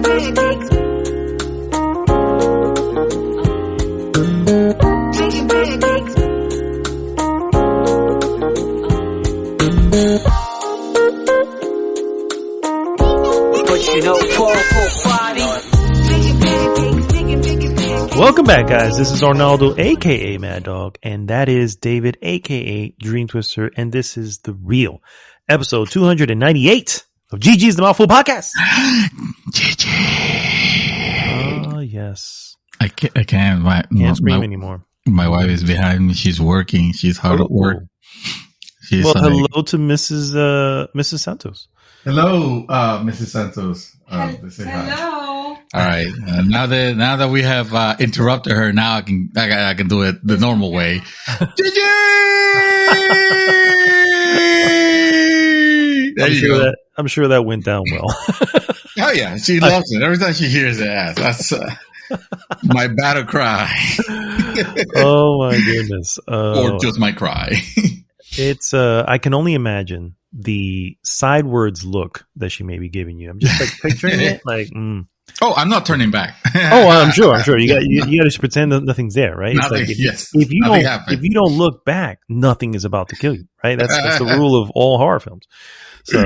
pancakes. Making pancakes. But you know, Welcome back, guys. This is Arnaldo, aka Mad Dog, and that is David, aka Dream Twister, and this is The Real, episode 298 of GG's The Mouthful Podcast. GG. Oh, yes. I can't. Can't scream anymore. My wife is behind me. She's working. She's hard at work. She's hello to Mrs. Santos. Hello, Mrs. Santos. Hello. All right. Now that we have interrupted her, now I can do it the normal way. GG! I'm sure that went down well. Oh yeah, she loves it. Every time she hears it, that's my battle cry. Oh my goodness. Or just my cry. It's I can only imagine the sidewards look that she may be giving you. I'm just like picturing it like Oh, I'm not turning back. Oh, I'm sure. You got to pretend that nothing's there, right? Nothing, it's like yes. If you don't look back, nothing is about to kill you, right? That's the rule of all horror films. So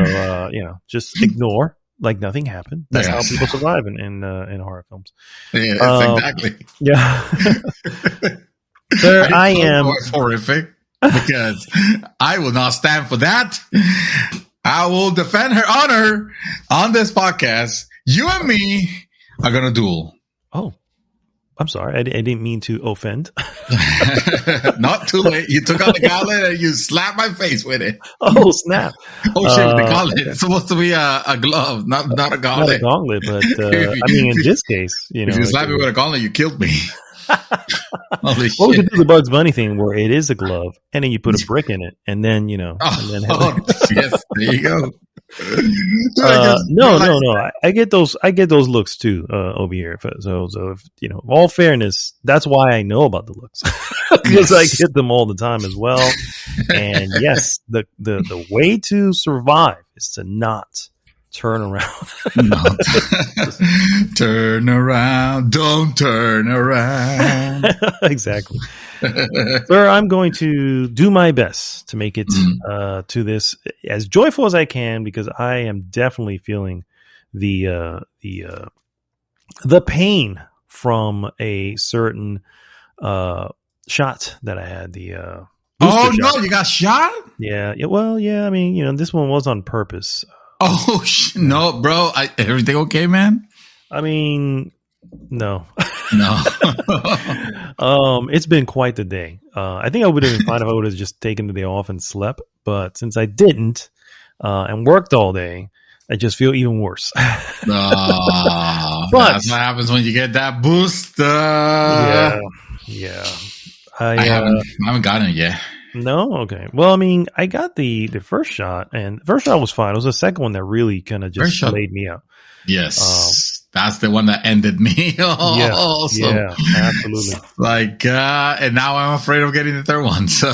just ignore like nothing happened. That's how people survive in horror films. Yes, exactly. Yeah. Sir, I am horrific because I will not stand for that. I will defend her honor on this podcast. You and me are going to duel. Oh, I'm sorry. I didn't mean to offend. Not too late. You took out the gauntlet and you slapped my face with it. Oh, snap. Oh, shit, the gauntlet. It's supposed to be a glove, not a gauntlet. Not a gauntlet, but I mean, in this case, if you slap me with a gauntlet, you killed me. Holy well, we shit. could do the Bugs Bunny thing where it is a glove and then you put a brick in it and then, yes, there you go. No. I get those looks too, over here. So if, all fairness, that's why I know about the looks because I get them all the time as well. And yes, the way to survive is to not turn around. Turn around. Don't turn around. Exactly. Sir, I'm going to do my best to make it to this as joyful as I can because I am definitely feeling the pain from a certain shot that I had. The oh shot. No, you got shot? Yeah. Well, yeah. I mean, this one was on purpose. Oh no, bro! Everything okay, man? I mean, no. It's been quite the day. I think I would have been fine if I would have just taken the day off and slept. But since I didn't and worked all day, I just feel even worse. But that's what happens when you get that booster. Yeah. I haven't gotten it yet. No? Okay. Well, I mean, I got the first shot, and the first shot was fine. It was the second one that really kind of just laid me out. Yes. That's the one that ended me. Yeah, absolutely. And now I'm afraid of getting the third one. So,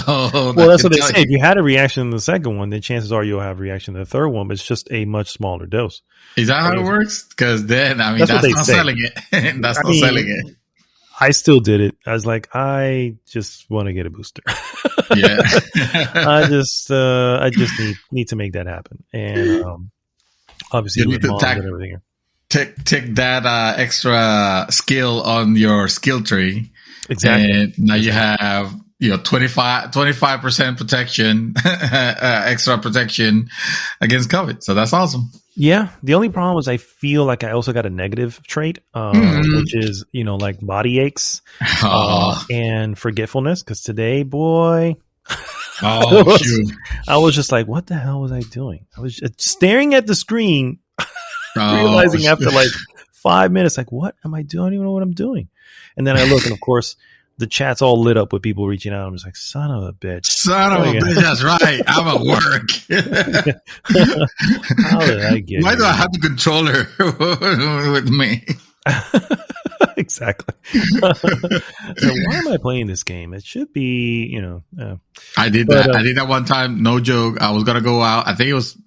that's what they say. If you had a reaction to the second one, then chances are you'll have a reaction to the third one, but it's just a much smaller dose. Is that how it works? Because then, I mean, that's not selling it. That's not selling it. I still did it. I was like, I just want to get a booster. Yeah. I just need to make that happen. And obviously, you need to everything. Take that extra skill on your skill tree. Exactly. And now you have 25% protection, extra protection against COVID. So that's awesome. Yeah. The only problem is I feel like I also got a negative trait, which is, like body aches and forgetfulness. Because today, boy, I was just like, what the hell was I doing? I was just staring at the screen, realizing after like 5 minutes, like, what am I doing? I don't even know what I'm doing. And then I look, and of course, the chat's all lit up with people reaching out. I'm just like, son of a bitch. That's right. I'm at work. How did I get Why do I have to control her with me? Exactly. So why am I playing this game? It should be, I did that. I did that one time. No joke. I was gonna go out. I think it was.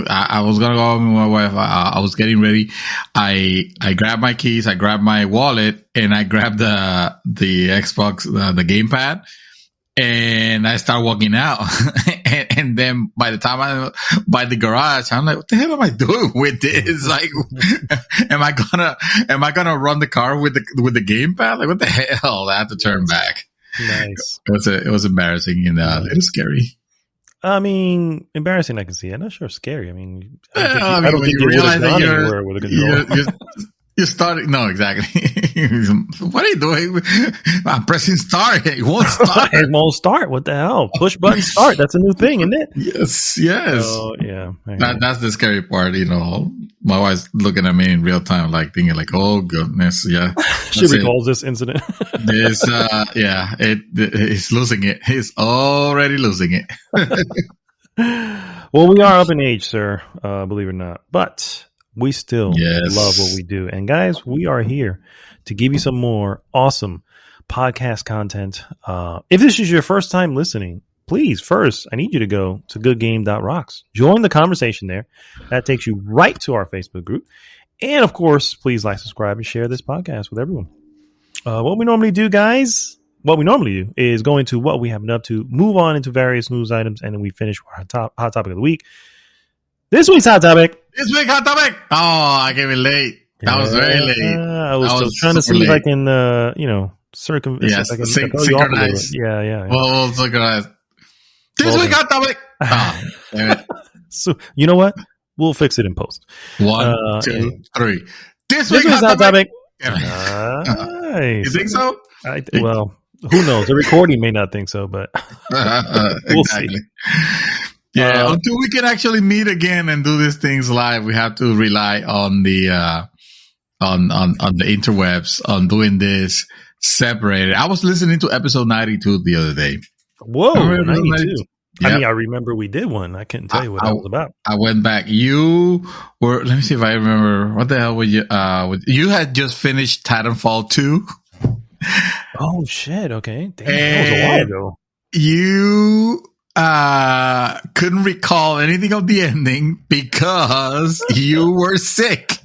I was gonna go out with my wife. I was getting ready. I grabbed my keys. I grabbed my wallet, and I grabbed the Xbox, the gamepad, and I start walking out. and then by the time I'm by the garage, I'm like, what the hell am I doing with this? Like, am I gonna run the car with the gamepad? Like, what the hell? I had to turn back. Nice. It was embarrassing and it was scary. I mean, embarrassing. I can see. I'm not sure scary. I mean, I don't think you realize that you're starting. No, exactly. What are you doing? I'm pressing start. It won't start. It won't start. What the hell? Push button start. That's a new thing, isn't it? Yes. Oh, yeah. That's the scary part. My wife's looking at me in real time, like thinking, like, "Oh goodness, yeah." She recalls this incident. He's losing it. He's already losing it. Well, we are up in age, sir. Believe it or not, but we still love what we do. And guys, we are here to give you some more awesome podcast content. If this is your first time listening, please, first, I need you to go to goodgame.rocks. Join the conversation there. That takes you right to our Facebook group. And of course, please like, subscribe, and share this podcast with everyone. What we normally do is go into what we have been up to, move on into various news items, and then we finish our hot topic of the week. This week's hot topic. Oh, I came in late. That was very late. I was still trying to see if I can, synchronize. Yeah. Well, synchronize. This week's hot topic. Oh, damn it. So, you know what? We'll fix it in post. 1, 2, 3. This week's hot topic. Nice. You think so? Well, who knows? The recording may not think so, but we'll see. Yeah, until we can actually meet again and do these things live, we have to rely on the on the interwebs on doing this separated. I was listening to episode 92 the other day. Whoa, 92. Yep. I mean, I remember we did one. I couldn't tell you what that was about. I went back. You were. Let me see if I remember. What the hell were you? You had just finished Titanfall 2. Oh shit! Okay, damn, that was a while ago. You couldn't recall anything of the ending because you were sick.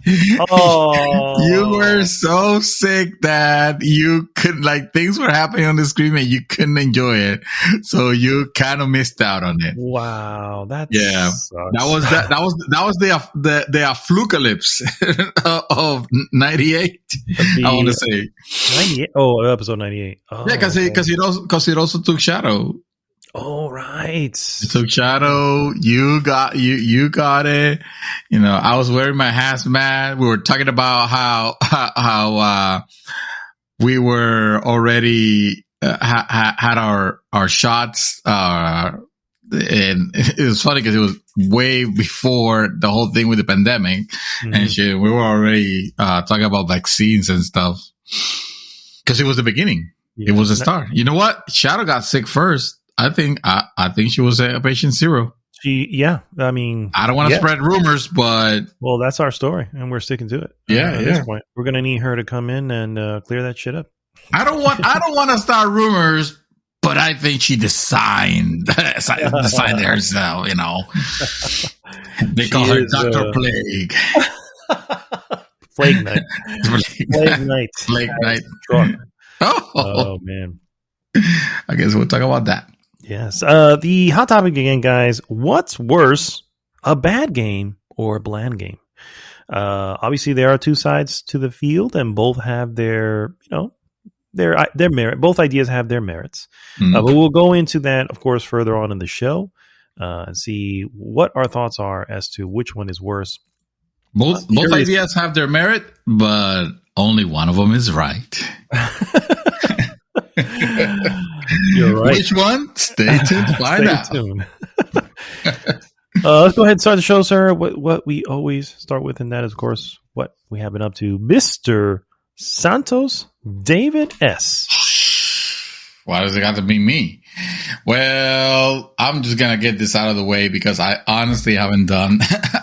Oh, you were so sick that you couldn't, like, things were happening on the screen and you couldn't enjoy it. So you kind of missed out on it. Wow, sucks. That was the Aflucalypse of 98. I want to say 98. Oh, episode 98. Oh, yeah, because it also took Shadow. Oh, right. It took Shadow. You got it. I was wearing my hazmat. We were talking about how we were already had our shots. And it was funny because it was way before the whole thing with the pandemic and shit. We were already talking about vaccines and stuff because it was the beginning. Yeah, it was a start. You know what? Shadow got sick first. I think she was a patient zero. I mean, I don't want to spread rumors, but well, that's our story, and we're sticking to it. At this point, we're gonna need her to come in and clear that shit up. I don't want to start rumors, but I think she designed herself. They call her Dr. Plague. Plague Knight. Plague Knight. Oh man. I guess we'll talk about that. Yes. The hot topic again, guys. What's worse, a bad game or a bland game? Obviously, there are two sides to the field, and both have their merit. Both ideas have their merits. But we'll go into that, of course, further on in the show and see what our thoughts are as to which one is worse. Both ideas have their merit, but only one of them is right. You're right. Which one? Stay tuned to find out. Let's go ahead and start the show, sir. What we always start with, and that is, of course, what we have been up to. Mr. Santos David S. Why does it have to be me? Well, I'm just going to get this out of the way because I honestly haven't done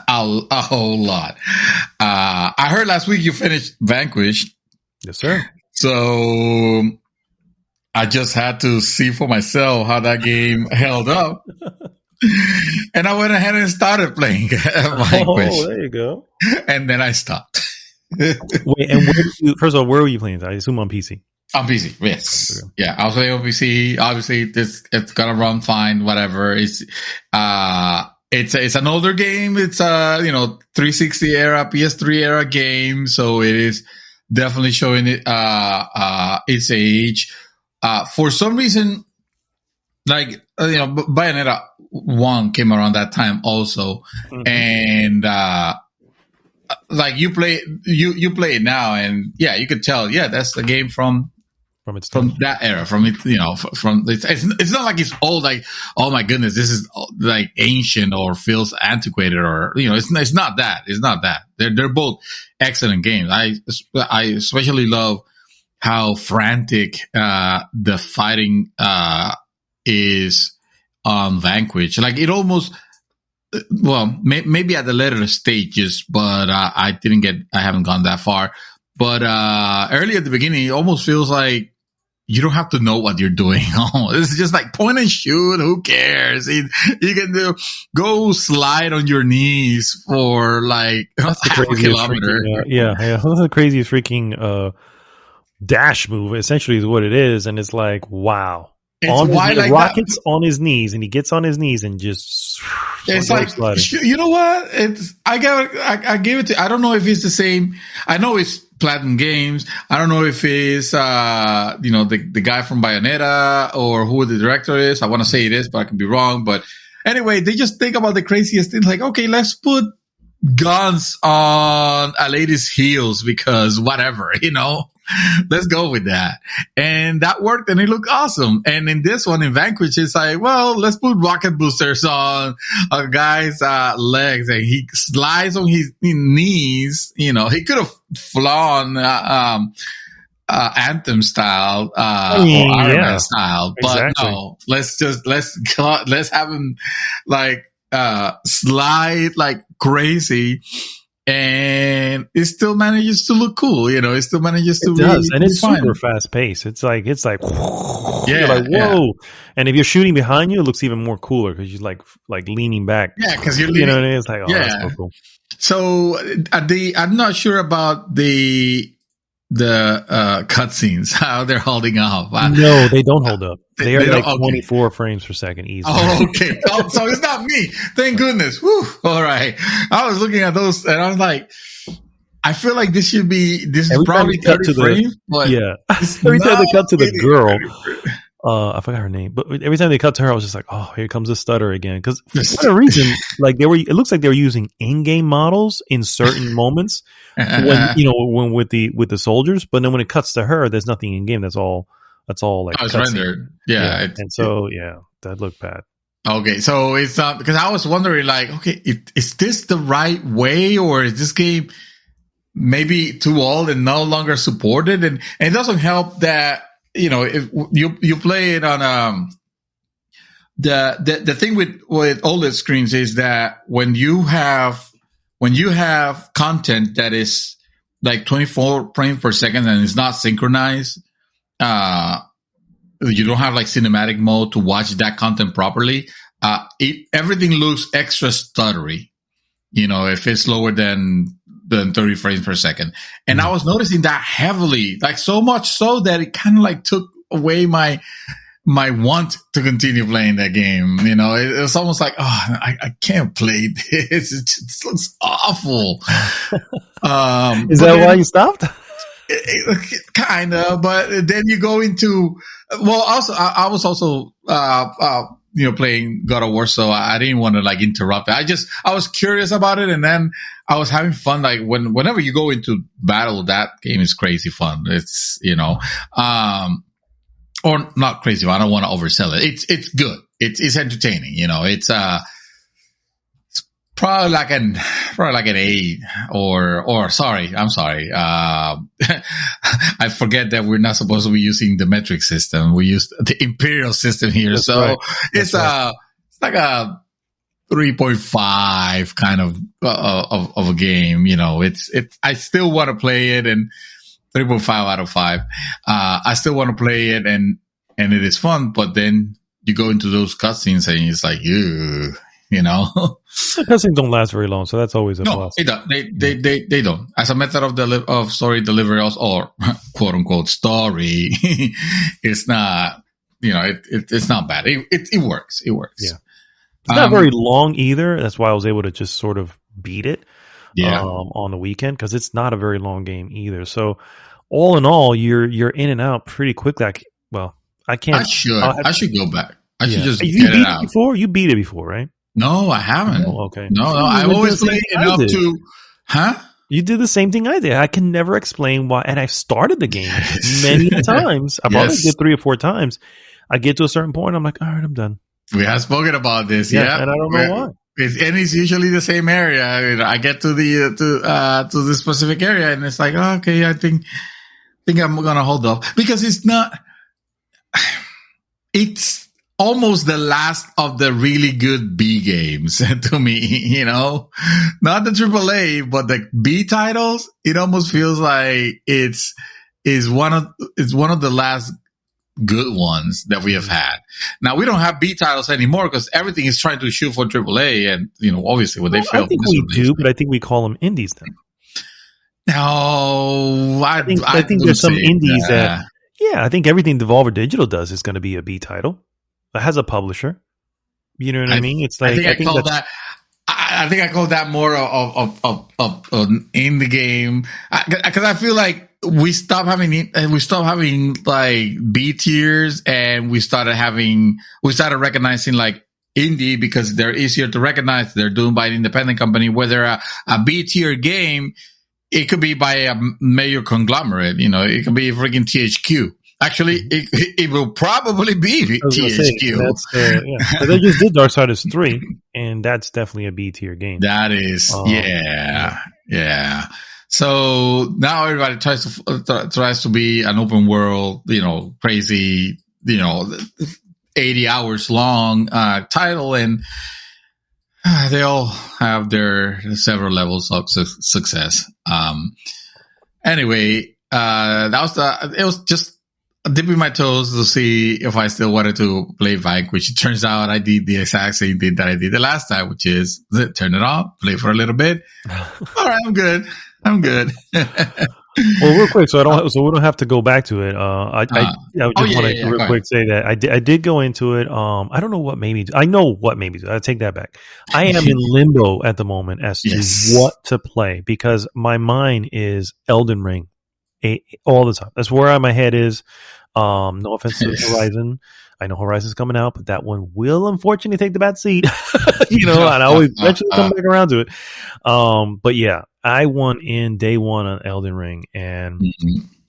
a whole lot. I heard last week you finished Vanquish. Yes, sir. So I just had to see for myself how that game held up. And I went ahead and started playing Vanquish. Oh, there you go. And then I stopped. Wait, and first of all, where were you playing? I assume on PC. On PC, yes. Yeah, I was playing on PC. Obviously, it's gonna run fine, whatever. It's an older game. It's 360 era, PS3 era game. So it is definitely showing it, its age. For some reason, Bayonetta 1 came around that time also. Mm-hmm. And, you play it now, and yeah, you could tell, yeah, that's the game from that era, it's not like it's old, like, oh my goodness, this is like ancient or feels antiquated, or it's not that. They're both excellent games. I especially love how frantic the fighting is on Vanquish. Like, it almost, well, maybe at the later stages, but I haven't gone that far. But early at the beginning, it almost feels like you don't have to know what you're doing. It's just like point and shoot. Who cares? You can go slide on your knees for like half a kilometer. That's the craziest freaking dash move. Essentially, is what it is, and it's like, wow. Rockets on his knees, and he gets on his knees and just. It's like sliding. You know what? I gave it to. I don't know if it's the same. I know it's Platinum Games. I don't know if it's the guy from Bayonetta or who the director is. I want to say it is, but I can be wrong. But anyway, they just think about the craziest things. Like, okay, let's put guns on a lady's heels because whatever, let's go with that. And that worked, and it looked awesome. And in this one, in Vanquish, it's like, well, let's put rocket boosters on a guy's legs, and he slides on his knees. He could have flown Anthem style or Iron Man style, but exactly. No, let's have him like slide like crazy. And it still manages to look cool, it still manages to. It does, and it's super fast paced. It's like, yeah, you're like, whoa! Yeah. And if you're shooting behind you, it looks even more cooler because you're like leaning back. Yeah, because you're leaning. What I mean? It's like, oh, yeah, that's so cool. So I'm not sure about the cutscenes, how they're holding up. No, they don't hold up. They are like 24 frames per second easy. Oh, okay. So it's not me. Thank goodness. Whew. All right. I was looking at those and I was like, I feel like this is probably 30 frames. But yeah. Every time they cut to the girl, I forgot her name, but every time they cut to her, I was just like, oh, here comes the stutter again. Because for whatever reason, it looks like they were using in-game models in certain moments when with the soldiers, but then when it cuts to her, there's nothing in game. That's all like it's rendered. Yeah. That looked bad. Okay, so it's because I was wondering, like, okay, is this the right way, or is this game maybe too old and no longer supported? And it doesn't help that if you play it on the thing with OLED screens is that when you have content that is like 24 frames per second and it's not synchronized. You don't have like cinematic mode to watch that content properly. Everything looks extra stuttery, if it's lower than 30 frames per second. And I was noticing that heavily, like so much so that it kind of like took away my want to continue playing that game. It was almost like, oh, I can't play this. It just looks awful. Is that why you stopped? Kind of, but then you go into, well, also, I was also, playing God of War, so I didn't want to like interrupt it. I was curious about it, and then I was having fun. Like whenever you go into battle, that game is crazy fun. It's, or not crazy fun. I don't want to oversell it. It's good. It's entertaining. It's probably like an 8 or sorry, I'm sorry. I forget that we're not supposed to be using the metric system. We use the imperial system here. That's so right. It's like a 3.5 kind of a game. I still want to play it, and 3.5 out of 5. I still want to play it, and it is fun, but then you go into those cutscenes and it's like, ew, you know. The cutscenes don't last very long, so that's always a No, plus. they don't. As a method of story delivery, or quote unquote story, it's not, you know, it's not bad. It works. It works. Yeah. It's not very long either. That's why I was able to just sort of beat it on the weekend, because it's not a very long game either. So all in all, you're in and out pretty quickly. I can't. I should go back. I should just you get beat it out. Before? You beat it before, right? No, I haven't. Oh, okay. No, I've always played enough to, You did the same thing I did. I can never explain why, and I've started the game many times. I probably did 3 or 4 times. I get to a certain point, I'm like, all right, I'm done. We have spoken about this, and I don't know why. It's usually the same area. I get to the specific area, and it's like, oh, okay, I think I'm gonna hold off, because it's not. It's almost the last of the really good B games to me, you know, not the AAA, but the B titles. It almost feels like it's one of the last good ones that we have had. Now we don't have B titles anymore because everything is trying to shoot for AAA, and you know, obviously when they fail, I think we do, but I think we call them indies then. No, I think there's some indies that. Yeah, I think everything Devolver Digital does is going to be a B title. It has a publisher. You know what I mean? It's like I think I call that more of in the game, because I feel like we stopped having like B tiers, and we started recognizing like indie because they're easier to recognize. They're done by an independent company. Whether a B tier game, it could be by a major conglomerate. You know, it could be freaking THQ. Actually, it will probably be THQ. So they just did Darksiders 3, and that's definitely a B tier game. That is, yeah. So now everybody tries to be an open world, you know, crazy, you know, 80 hours long title, and they all have their several levels of success. Anyway, it was just dipping my toes to see if I still wanted to play Vanquish. It turns out I did the exact same thing that I did the last time, which is turn it off, play for a little bit. All right, I'm good. Well, real quick, so we don't have to go back to it. I just want to real quick say that I did go into it. I don't know what made me. I know what made me do. I take that back. I am in limbo at the moment as to what to play, because my mind is Elden Ring all the time. That's where my head is. No offense to Horizon. I know Horizon's coming out, but that one will unfortunately take the back seat. You know, and I always eventually come back around to it. But yeah, I won in day one on Elden Ring, and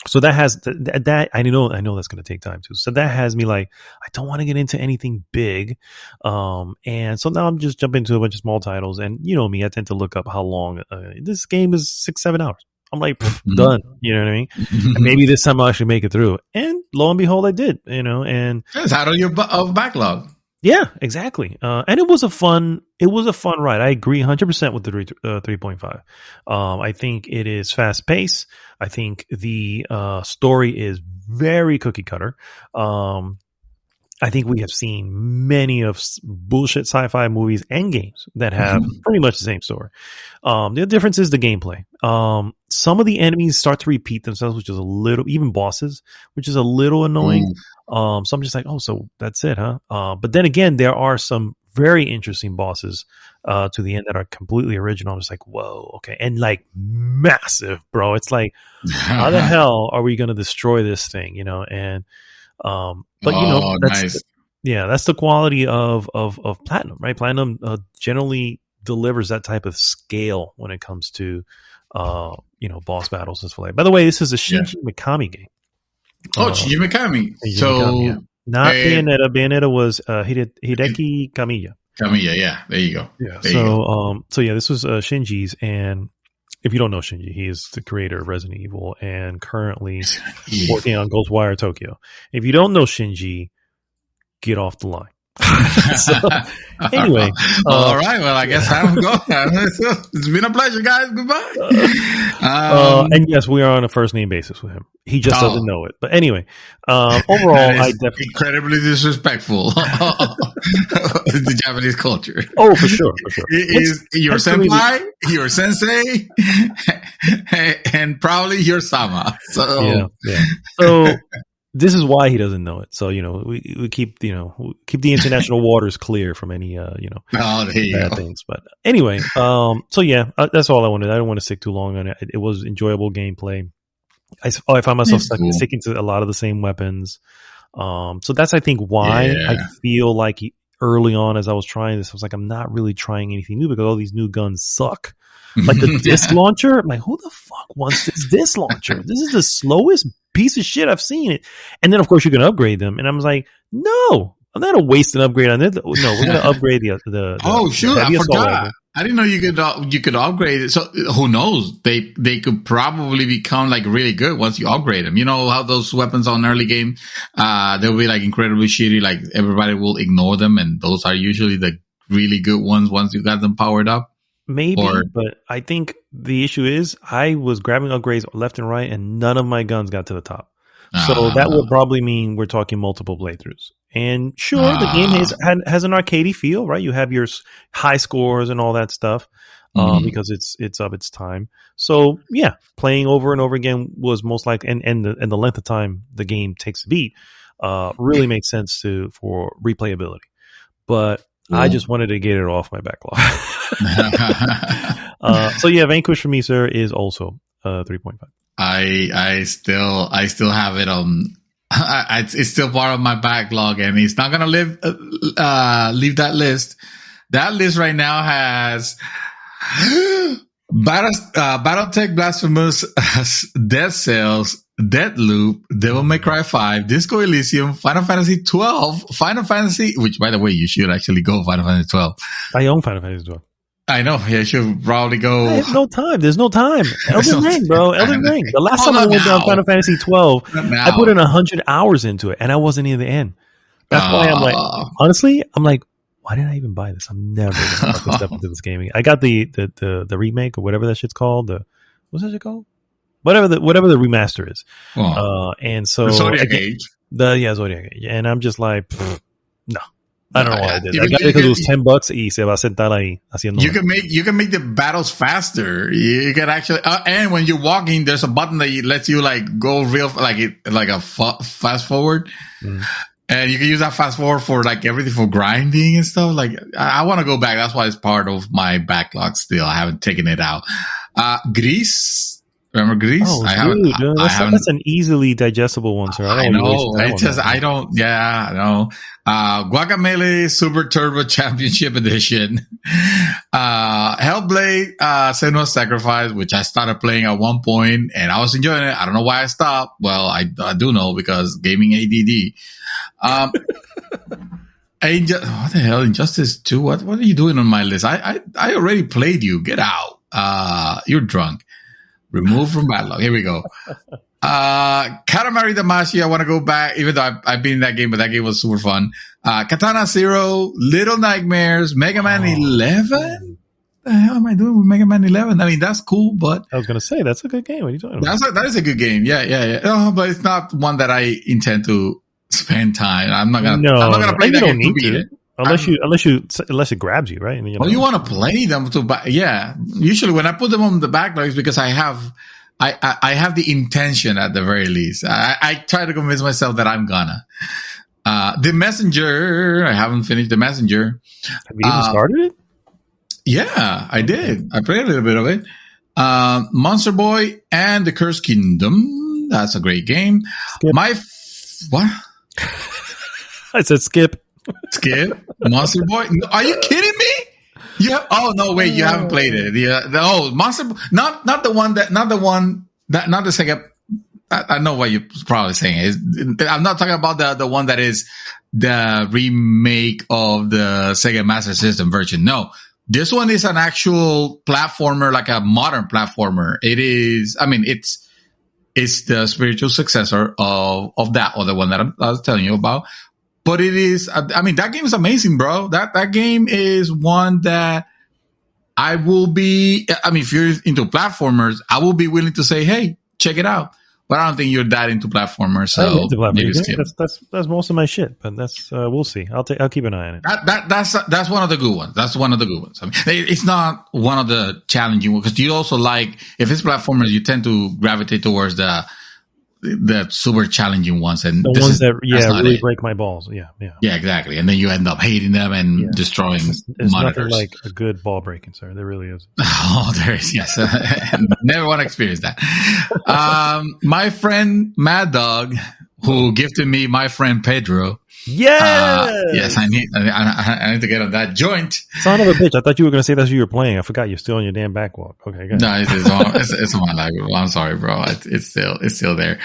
so that has that. I know that's going to take time too. So that has me like, I don't want to get into anything big, and so now I'm just jumping into a bunch of small titles. And you know me, I tend to look up how long this game is. 6-7 hours. I'm like, done. You know what I mean? And maybe this time I'll actually make it through. And lo and behold, I did. You know, and it's out of your backlog. Yeah, exactly. And it was a fun ride. I agree 100% with the 3.5. I think it is fast paced. I think the story is very cookie cutter. I think we have seen many of bullshit sci-fi movies and games that have pretty much the same story. The difference is the gameplay. Some of the enemies start to repeat themselves, which is a little, even bosses, which is a little annoying. So I'm just like, oh, so that's it, huh? But then again, there are some very interesting bosses to the end that are completely original. I'm just like, whoa, okay. And like massive, bro. It's like, how the hell are we going to destroy this thing, you know? And but you know, that's the quality of Platinum, right? Platinum generally delivers that type of scale when it comes to you know, boss battles and stuff like that. By the way, this is a Shinji Mikami game. Shinji Mikami. Not Bayonetta. Bayonetta was Hideki Kamiya. Kamiya, yeah. There you go. Yeah. So yeah, this was Shinji's, and if you don't know Shinji, he is the creator of Resident Evil and currently working on Ghostwire Tokyo. If you don't know Shinji, get off the line. So, anyway. All right. Well, I guess I'm going. It's been a pleasure, guys. Goodbye. And yes, we are on a first name basis with him. He just doesn't know it. But anyway, overall, I definitely incredibly disrespectful the Japanese culture. Oh, for sure, for sure. Is your senpai, your sensei, and probably your sama. So yeah. So this is why he doesn't know it. So we keep keep the international waters clear from any bad things. But anyway, so yeah, that's all I wanted. I don't want to stick too long on it. It was enjoyable gameplay. I find myself sticking to a lot of the same weapons. So that's, I think, why I feel like early on as I was trying this, I was like, I'm not really trying anything new because all these new guns suck. Like the disc launcher, I'm like, who the fuck wants this disc launcher? This is the slowest piece of shit I've seen it. And then, of course, you can upgrade them. And I was like, no, I'm not going to waste an upgrade on it. No, we're going to upgrade the oh, sure. I forgot. I didn't know you could upgrade it. So who knows? They could probably become like really good once you upgrade them. You know how those weapons on early game, they'll be like incredibly shitty. Like everybody will ignore them. And those are usually the really good ones once you got them powered up. Maybe, but I think the issue is I was grabbing upgrades left and right and none of my guns got to the top. So that would probably mean we're talking multiple playthroughs. And sure, the game has an arcadey feel, right? You have your high scores and all that stuff because it's of its time. So yeah, playing over and over again was most likely, and the length of time the game takes to beat really makes sense for replayability. But I just wanted to get it off my backlog. So yeah, Vanquish for me, sir, is also 3.5. I still have it on. It's still part of my backlog, and it's not gonna leave that list. That list right now has BattleTech, Blasphemous, Dead Cells, Deathloop, Devil May Cry 5, Disco Elysium, Final Fantasy 12, Final Fantasy, which by the way you should actually go Final Fantasy 12. I own Final Fantasy 12. I know. Yeah, you should probably go. I have no time. There's no time. Elden Ring, bro. Elden Ring. The last time I went down Final Fantasy 12, I put in 100 hours into it, and I wasn't near the end. That's why I'm like, honestly, why did I even buy this? I'm never going to step into this gaming. I got the remake or whatever that shit's called. What's that shit called? Whatever the remaster is. And so Zodiac Age. Zodiac Age. And I'm just like, no. I don't know why I did. I got it because it was $10 y se va a sentar ahí haciendo. You can make the battles faster. You can actually, and when you're walking, there's a button that lets you like go real, like a fast forward. And you can use that fast forward for like everything for grinding and stuff. Like I want to go back. That's why it's part of my backlog still. I haven't taken it out. Grease. Remember Grease? Oh, that's an easily digestible one, sir. I know. I know. Guacamelee Super Turbo Championship Edition. Hellblade, Senua's Sacrifice, which I started playing at one point and I was enjoying it. I don't know why I stopped. Well, I do know because gaming ADD. What the hell? Injustice 2? What are you doing on my list? I already played you. Get out. You're drunk. Remove from backlog. Here we go. Katamari Damacy. I want to go back, even though I've been in that game, but that game was super fun. Katana Zero, Little Nightmares, Mega Man 11. The hell am I doing with Mega Man 11? I mean, that's cool, but I was going to say that's a good game. What are you talking about? That is a good game. Yeah. But it's not one that I intend to spend time. I'm not gonna play that game to beat it. Unless it grabs you, right? And, you want to play them yeah. Usually when I put them on the backlog, it's because I have the intention at the very least. I try to convince myself that I'm gonna. The Messenger, I haven't finished The Messenger. Have you even started it? Yeah, I did. I played a little bit of it. Monster Boy and the Cursed Kingdom. That's a great game. Skip. What? I said skip. Skip Monster Boy. Are you kidding me? You haven't played it. Monster Boy, not the second. I know what you're probably saying. I'm not talking about the one that is the remake of the Sega Master System version. No, this one is an actual platformer, like a modern platformer. It is. I mean, it's the spiritual successor of that other one that I was telling you about. but it is. I mean, that game is amazing, bro. That game is one that I will be. I mean, if you're into platformers, I will be willing to say, hey, check it out. But I don't think you're that into platformers. So I'm into maybe platformers. That's most of my shit. But that's we'll see. I'll keep an eye on it. That's one of the good ones. That's one of the good ones. I mean, it's not one of the challenging ones because you also like if it's platformers, you tend to gravitate towards the super challenging ones and the ones that really break my balls. Yeah, exactly. And then you end up hating them and destroying There's monitors. Nothing like a good ball breaking, sir. There really is. Oh, there is. Yes, never want to experience that. My friend Mad Dog, who gifted me my friend Pedro. Yes, I need to get on that joint. Son of a bitch! I thought you were going to say that's who you were playing. I forgot you're still on your damn backlog. Okay, good. No, it's on my library. I'm sorry, bro. It's still there.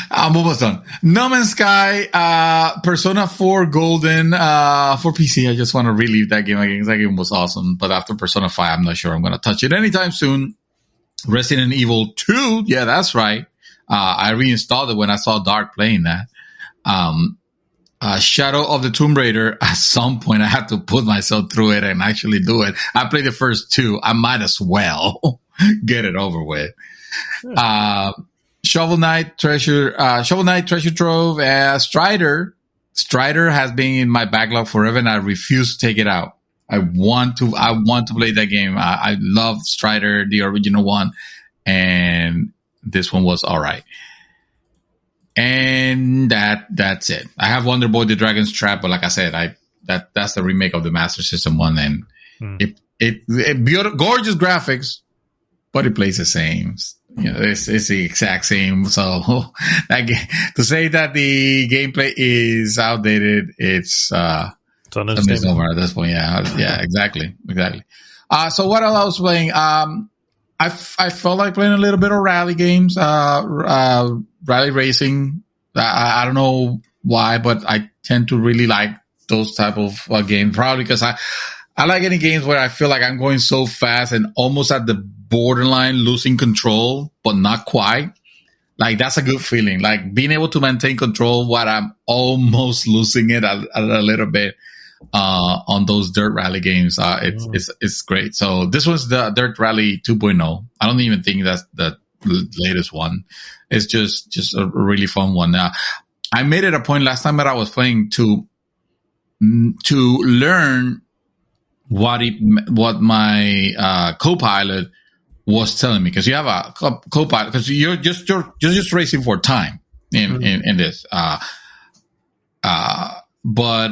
I'm almost done. No Man's Sky, Persona 4 Golden for PC. I just want to relive that game again. That game was awesome. But after Persona 5, I'm not sure I'm going to touch it anytime soon. Resident Evil 2. Yeah, that's right. I reinstalled it when I saw Dark playing that. Shadow of the Tomb Raider. At some point, I had to put myself through it and actually do it. I played the first 2. I might as well get it over with. Shovel Knight Treasure Trove. Strider has been in my backlog forever, and I refuse to take it out. I want to play that game. I love Strider, the original one, and this one was all right. And that's it. I have Wonder Boy: The Dragon's Trap, but like I said, that's the remake of the Master System one, and it beautiful, gorgeous graphics, but it plays the same. You know, it's the exact same. So to say that the gameplay is outdated, it's a misnomer at this point. Yeah, exactly. So what else I was playing? I felt like playing a little bit of rally games, rally racing. I don't know why, but I tend to really like those type of games. Probably because I like any games where I feel like I'm going so fast and almost at the borderline losing control, but not quite. Like that's a good feeling. Like being able to maintain control while I'm almost losing it a little bit. On those Dirt Rally games, it's great. So this was the Dirt Rally 2.0. I don't even think that's the latest one. It's just a really fun one. Now, I made it a point last time that I was playing to learn what my co-pilot was telling me, because you have a co-pilot because you're just racing for time in this. But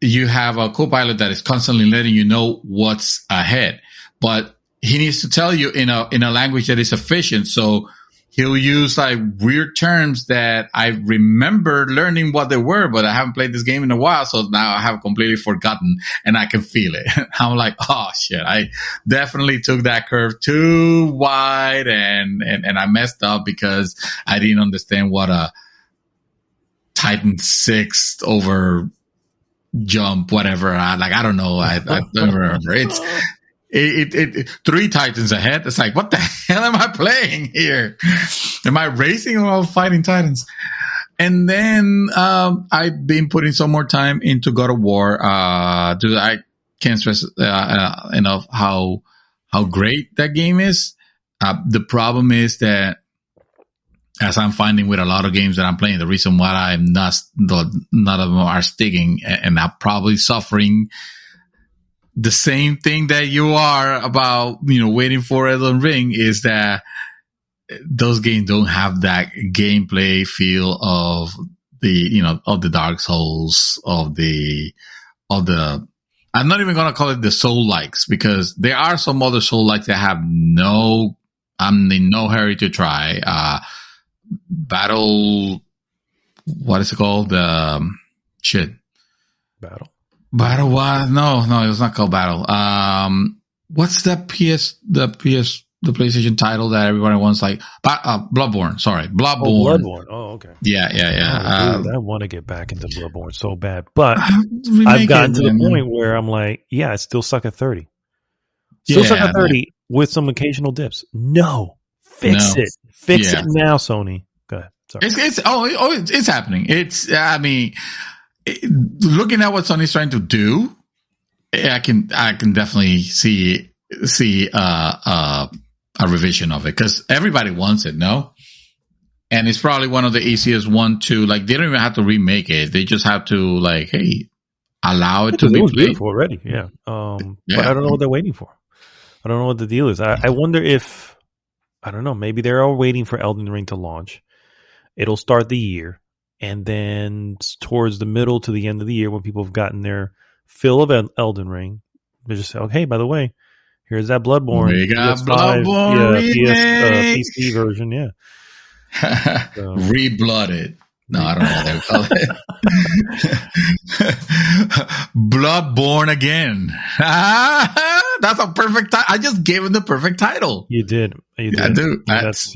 you have a co-pilot that is constantly letting you know what's ahead, but he needs to tell you in a language that is efficient. So he'll use like weird terms that I remember learning what they were, but I haven't played this game in a while. So now I have completely forgotten and I can feel it. I'm like, oh shit, I definitely took that curve too wide and I messed up because I didn't understand what a Titan 6 over jump, whatever. I don't know. I don't remember. It 3 Titans ahead. It's like, what the hell am I playing here? Am I racing or fighting Titans? And then I've been putting some more time into God of War. I can't stress enough how great that game is. The problem is that, as I'm finding with a lot of games that I'm playing, the reason why none of them are sticking, and I'm probably suffering the same thing that you are about, waiting for Elden Ring, is that those games don't have that gameplay feel of of the Dark Souls, of the, I'm not even going to call it the Soul likes, because there are some other Soul likes that have I'm in no hurry to try. Battle, what is it called? Battle what? No, it was not called Battle. What's the PlayStation title that everybody wants? Like Bloodborne. Sorry, Bloodborne. Bloodborne. Oh, okay. Yeah. I want to get back into Bloodborne so bad, but I've gotten to the point where I'm like, yeah, it's still stuck at 30. Still stuck at 30 with some occasional dips. No. Fix it now, Sony. Go ahead. Sorry. It's happening. looking at what Sony's trying to do, I can definitely see a revision of it because everybody wants it, no? And it's probably one of the easiest one to like. They don't even have to remake it; they just have to like, hey, allow it to be played. Beautiful already, yeah. But I don't know what they're waiting for. I don't know what the deal is. I wonder if I don't know. Maybe they're all waiting for Elden Ring to launch. It'll start the year, and then towards the middle to the end of the year, when people have gotten their fill of Elden Ring, they just say, "Okay, by the way, here's that Bloodborne. We got PS5, Bloodborne PC version, yeah." So. Reblooded. No, I don't know what they call it. Bloodborne again. That's a perfect title. I just gave him the perfect title. You did. I do. That's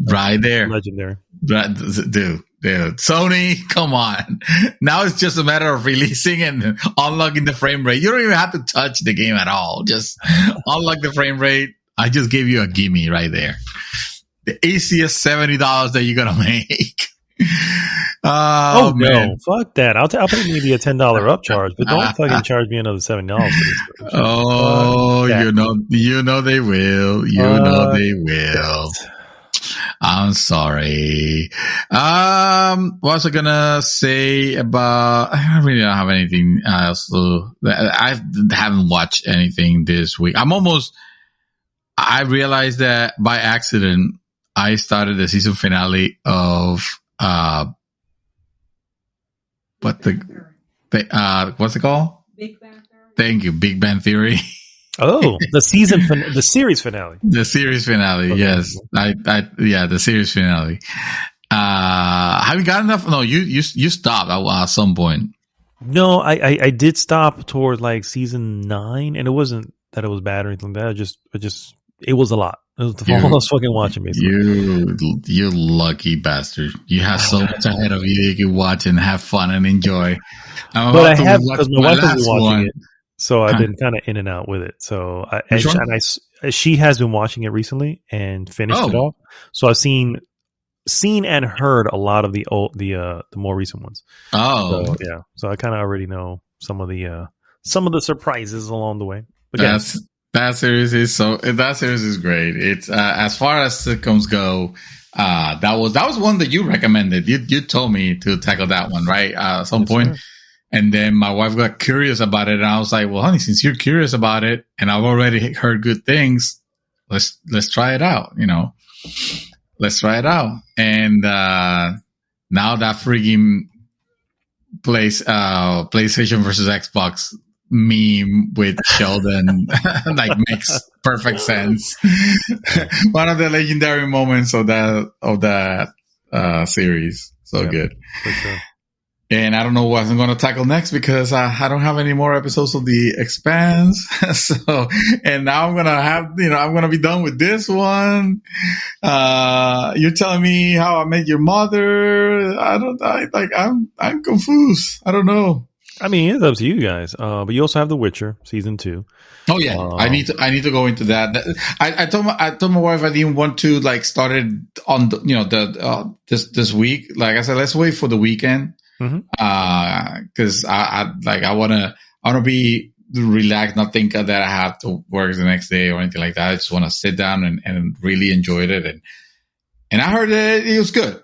right there. Legendary. Dude. Sony, come on. Now it's just a matter of releasing and unlocking the frame rate. You don't even have to touch the game at all. Just unlock the frame rate. I just gave you a gimme right there. The easiest $70 that you're gonna make. Oh man, no! Fuck that! I'll pay maybe a $10 upcharge, but don't fucking charge me another $70 for this. Oh, you know they will. You know they will. I'm sorry. What was I gonna say about? I really don't have anything else. I haven't watched anything this week. I realized that by accident. I started the season finale of what's it called? Big Bang Theory. Thank you, Big Bang Theory. Oh, the series finale. The series finale, okay. Yes. The series finale. Have you got enough? No, you stopped at some point. No, I did stop toward like season 9, and it wasn't that it was bad or anything like that. It was a lot. It was the fall I was fucking watching, basically. You lucky bastard. You have so much ahead of you can watch and have fun and enjoy. But I have, because my wife has been watching it, so I've been kind of in and out with it. So she has been watching it recently and finished it off. So I've seen and heard a lot of the more recent ones. Oh, so, yeah. So I kind of already know some of the surprises along the way. But yes. That series is great. It's as far as sitcoms go, that was one that you recommended. You told me to tackle that one, right? At some point. Sir. And then my wife got curious about it, and I was like, "Well, honey, since you're curious about it, and I've already heard good things, let's try it out. Let's try it out." And now that freaking PlayStation versus Xbox meme with Sheldon like makes perfect sense. One of the legendary moments of that series. So good. For sure. And I don't know what I'm going to tackle next because I don't have any more episodes of The Expanse. So, and now I'm going to have, I'm going to be done with this one. You're telling me How I Met Your Mother. I'm confused. I don't know. I mean, it's up to you guys. But you also have The Witcher season 2. Oh yeah, I need to go into that. I told my wife I didn't want to like start it on this week. Like I said, let's wait for the weekend. Because I want to be relaxed, not think that I have to work the next day or anything like that. I just want to sit down and really enjoy it. And I heard that it was good.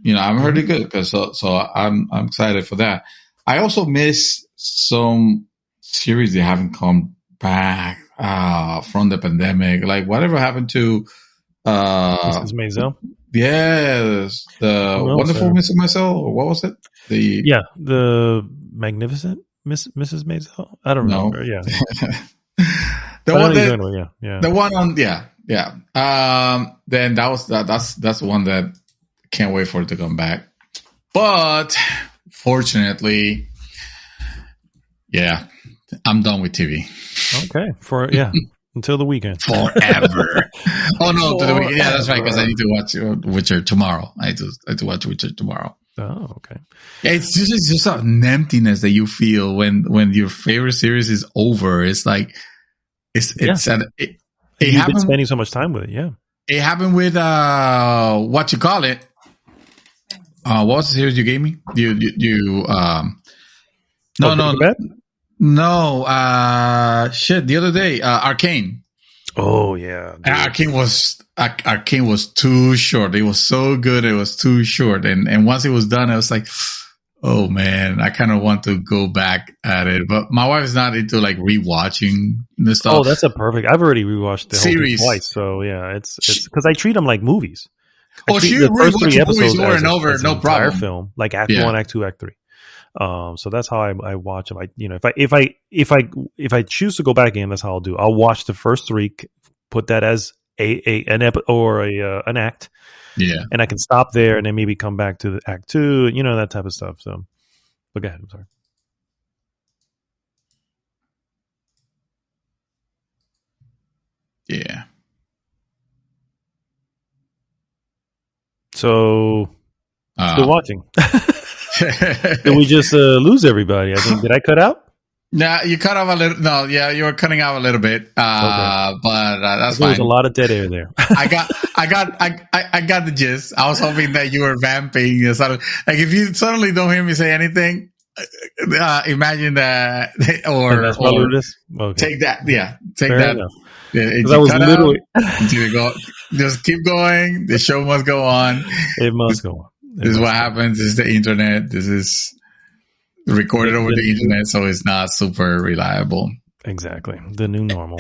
I heard it good because so I'm excited for that. I also miss some series that haven't come back from the pandemic. Like whatever happened to Mrs. Maisel? Yes, the Wonderful Mrs. Maisel, or what was it? The Magnificent Mrs. Maisel. I don't remember. Yeah, the one on Then that's the one that can't wait for it to come back. But fortunately, I'm done with TV. Okay, until the weekend. Forever. Oh no, to the weekend. Yeah, that's right. Because I need to watch Witcher tomorrow. I have to watch Witcher tomorrow. Oh, okay. It's just an emptiness that you feel when your favorite series is over. It's like it you've been spending so much time with it. Yeah, it happened with what you call it. What was the series you gave me? You No, Breaking no, Bad? no. Shit. The other day, Arcane. Oh yeah, dude. Arcane was too short. It was so good. It was too short. And once it was done, I was like, oh man, I kind of want to go back at it. But my wife is not into like rewatching the stuff. Oh, that's a perfect. I've already rewatched the whole thing Series. twice, so yeah, it's because I treat them like movies. I Oh, treat she the first 3 rewatches episodes movies over as and over, as no an entire problem. film, like Act Yeah. 1, Act 2, Act 3. So that's how I watch them. If I choose to go back in, that's how I'll do. I'll watch the first 3, put that as an act, Yeah. and I can stop there and then maybe come back to the Act 2, that type of stuff. So, but go ahead. I'm sorry. Yeah. So, still watching. Did we just lose everybody? I think. Did I cut out? Nah, you cut off a little. No, yeah, you were cutting out a little bit. Okay. But that's There was fine. a lot of dead air there. I got the gist. I was hoping that you were vamping. Like if you suddenly don't hear me say anything, imagine that, And that's probably or what it is. Okay. take that. Yeah, take Fair that. enough. Yeah, if 'Cause you I was cut literally. out, you go, just keep going. The show must go on. It must go on. This is what happens. This is the internet. This is recorded over the internet, so it's not super reliable. Exactly. The new normal.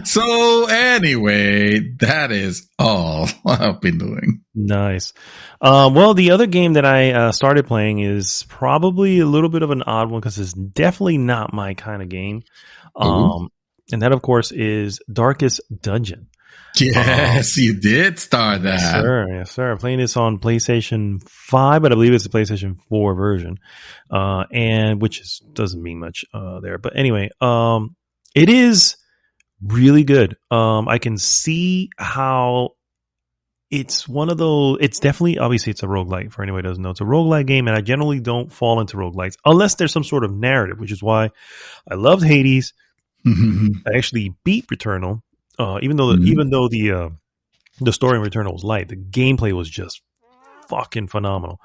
So anyway, that is all I've been doing. Nice. Well, the other game that I started playing is probably a little bit of an odd one because it's definitely not my kind of game. And that, of course, is Darkest Dungeon. Yes, you did start that. Yes, sir. Yes, sir. I'm playing this on PlayStation 5, but I believe it's the PlayStation 4 version, and which doesn't mean much there. But anyway, it is really good. I can see how it's one of those. It's definitely, obviously, it's a roguelike for anyone who doesn't know. It's a roguelike game, and I generally don't fall into roguelikes unless there's some sort of narrative, which is why I loved Hades. I actually beat Returnal. Even though the story in Returnal was light, the gameplay was just fucking phenomenal.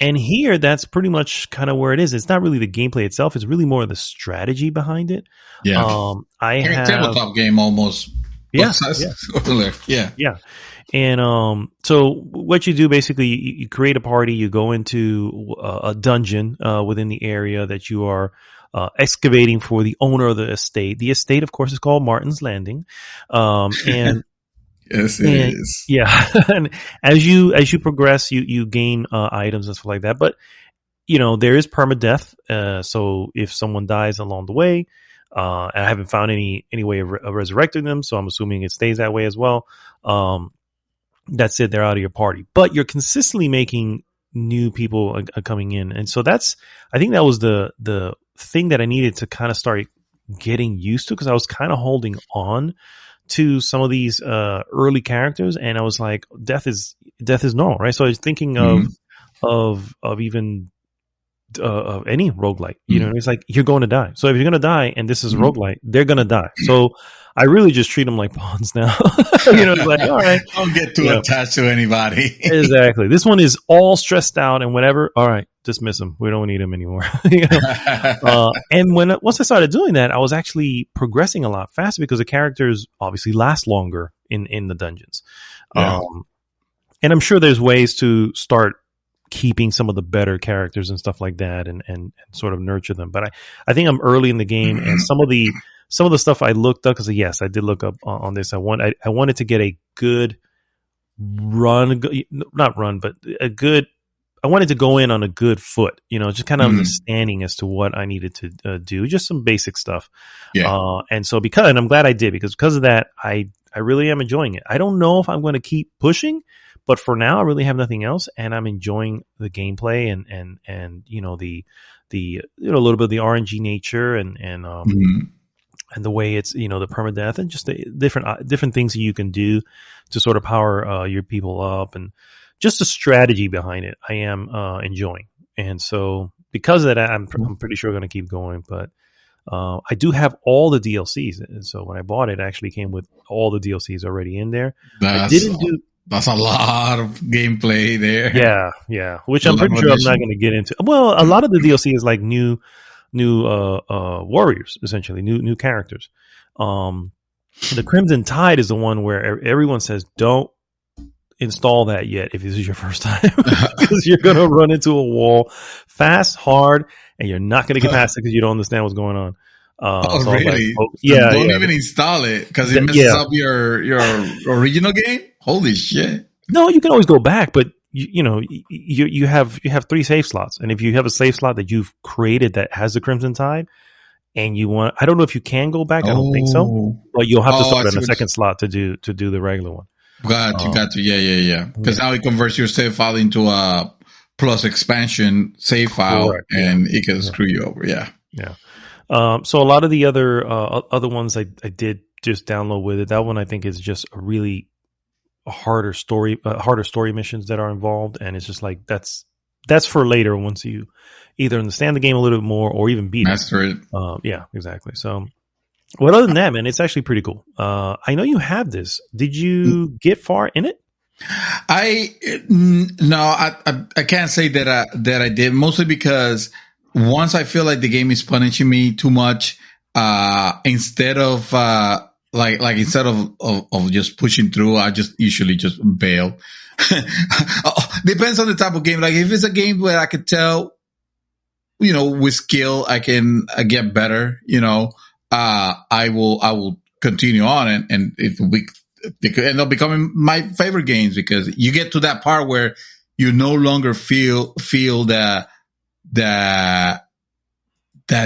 And here, that's pretty much kind of where it is. It's not really the gameplay itself; it's really more the strategy behind it. Yeah, I like have a tabletop game almost. Yeah. Yeah. And so what you do basically, you create a party, you go into a dungeon within the area that you are excavating for the owner of the estate. The estate, of course, is called Martin's Landing. And yes, it is. Yeah. And as you progress, you gain items and stuff like that. But there is permadeath. So if someone dies along the way, and I haven't found any way of resurrecting them, so I'm assuming it stays that way as well. That's it; they're out of your party. But you're consistently making new people coming in, and so I think that was the thing that I needed to kind of start getting used to, because I was kind of holding on to some of these early characters, and I was like, death is normal, right? So I was thinking of even of any roguelike, it's like you're going to die. So if you're going to die and this is a roguelike, they're going to die. So I really just treat them like pawns now. It's like, all right, don't get too attached to anybody. Exactly. This one is all stressed out and whatever. All right, dismiss him. We don't need him anymore. And once I started doing that, I was actually progressing a lot faster because the characters obviously last longer in the dungeons. Yeah. And I'm sure there's ways to start keeping some of the better characters and stuff like that and sort of nurture them. But I think I'm early in the game, and some of the stuff I looked up, because yes, I did look up on this. I wanted to get a good I wanted to go in on a good foot, just kind of understanding as to what I needed to do, just some basic stuff. Yeah. And I'm glad I did, because of that, I really am enjoying it. I don't know if I'm going to keep pushing, but for now, I really have nothing else, and I'm enjoying the gameplay and the a little bit of the RNG nature and the way it's the permadeath and just the different things that you can do to sort of power your people up, and just the strategy behind it. I am enjoying, and so because of that, I'm pretty sure I'm going to keep going. But I do have all the DLCs, and so when I bought it, it actually came with all the DLCs already in there. That's a lot of gameplay there. Yeah. Which A I'm lot pretty of sure I'm not addition. going to get into. Well, a lot of the DLC is like new warriors, essentially new characters. The Crimson Tide is the one where everyone says don't install that yet if this is your first time because you're going to run into a wall fast, hard, and you're not going to get past it because you don't understand what's going on. Oh, So I was like, really? oh, So yeah, don't yeah, even install it because it messes yeah. up your original game. Holy shit! No, you can always go back, but you have 3 save slots, and if you have a save slot that you've created that has the Crimson Tide, and you want, I don't know if you can go back. I don't think so, Oh, but you'll have to I start on see a what second slot to do the regular one. got you. Yeah. Because Yeah. now it converts your save file into a plus expansion save file, Correct. and it can Yeah. screw you over. Yeah. So a lot of the other ones I did just download with it. That one I think is just a really harder story missions that are involved, and it's just like that's for later once you either understand the game a little bit more or even beat Master it. it. Yeah, exactly. So, well, other than that, man, it's actually pretty cool. I know you have this. Did you get far in it? No, I can't say that I did, mostly because once I feel like the game is punishing me too much, instead of like instead of just pushing through, I just usually just bail. Depends on the type of game. Like if it's a game where I could tell, with skill I can get better, I will continue on, and they could end up becoming my favorite games because you get to that part where you no longer feel that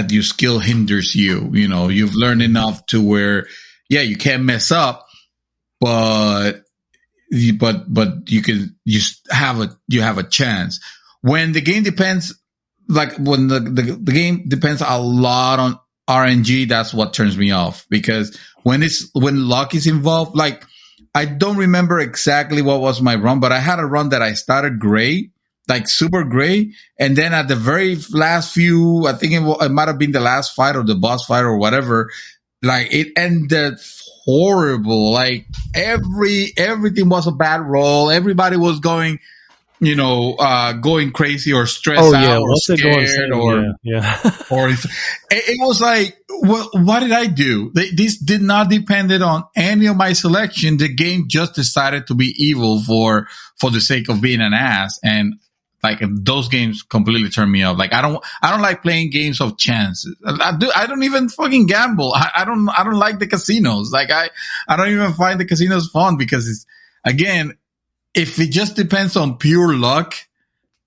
your skill hinders you. You've learned enough to where, yeah, you can't mess up, but you have a chance. When the game depends, like when the game depends a lot on RNG, that's what turns me off, because when luck is involved, like I don't remember exactly what was my run, but I had a run that I started great, like super great, and then at the very last few, I think it might have been the last fight or the boss fight or whatever, like it ended horrible. Like everything was a bad roll. Everybody was going, going crazy or stressed out or Once they go scared, insane, yeah. or it was like, well, what did I do? This did not depended on any of my selection. The game just decided to be evil for the sake of being an ass, and like those games completely turn me off. Like I don't like playing games of chance. I don't even fucking gamble. I don't like the casinos. Like I don't even find the casinos fun because it's, again, if it just depends on pure luck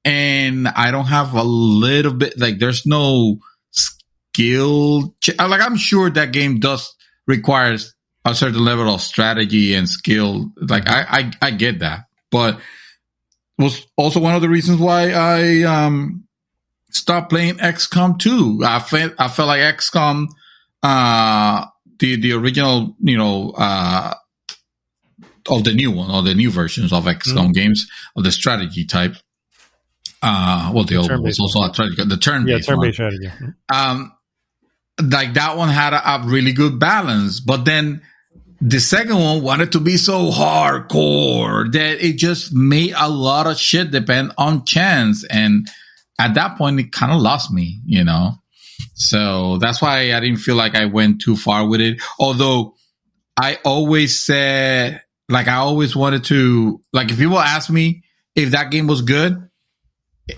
and I don't have a little bit, like there's no skill, like I'm sure that game does requires a certain level of strategy and skill. Like I get that, but was also one of the reasons why I stopped playing XCOM 2. I felt like XCOM, the original, of the new one, or the new versions of XCOM games, of the strategy type. The old one was also a strategy, the turn-based strategy. Like that one had a really good balance, but then the second one wanted to be so hardcore that it just made a lot of shit depend on chance, and at that point it kind of lost me, So that's why I didn't feel like I went too far with it. Although I always said, like, I always wanted to, like, if people ask me if that game was good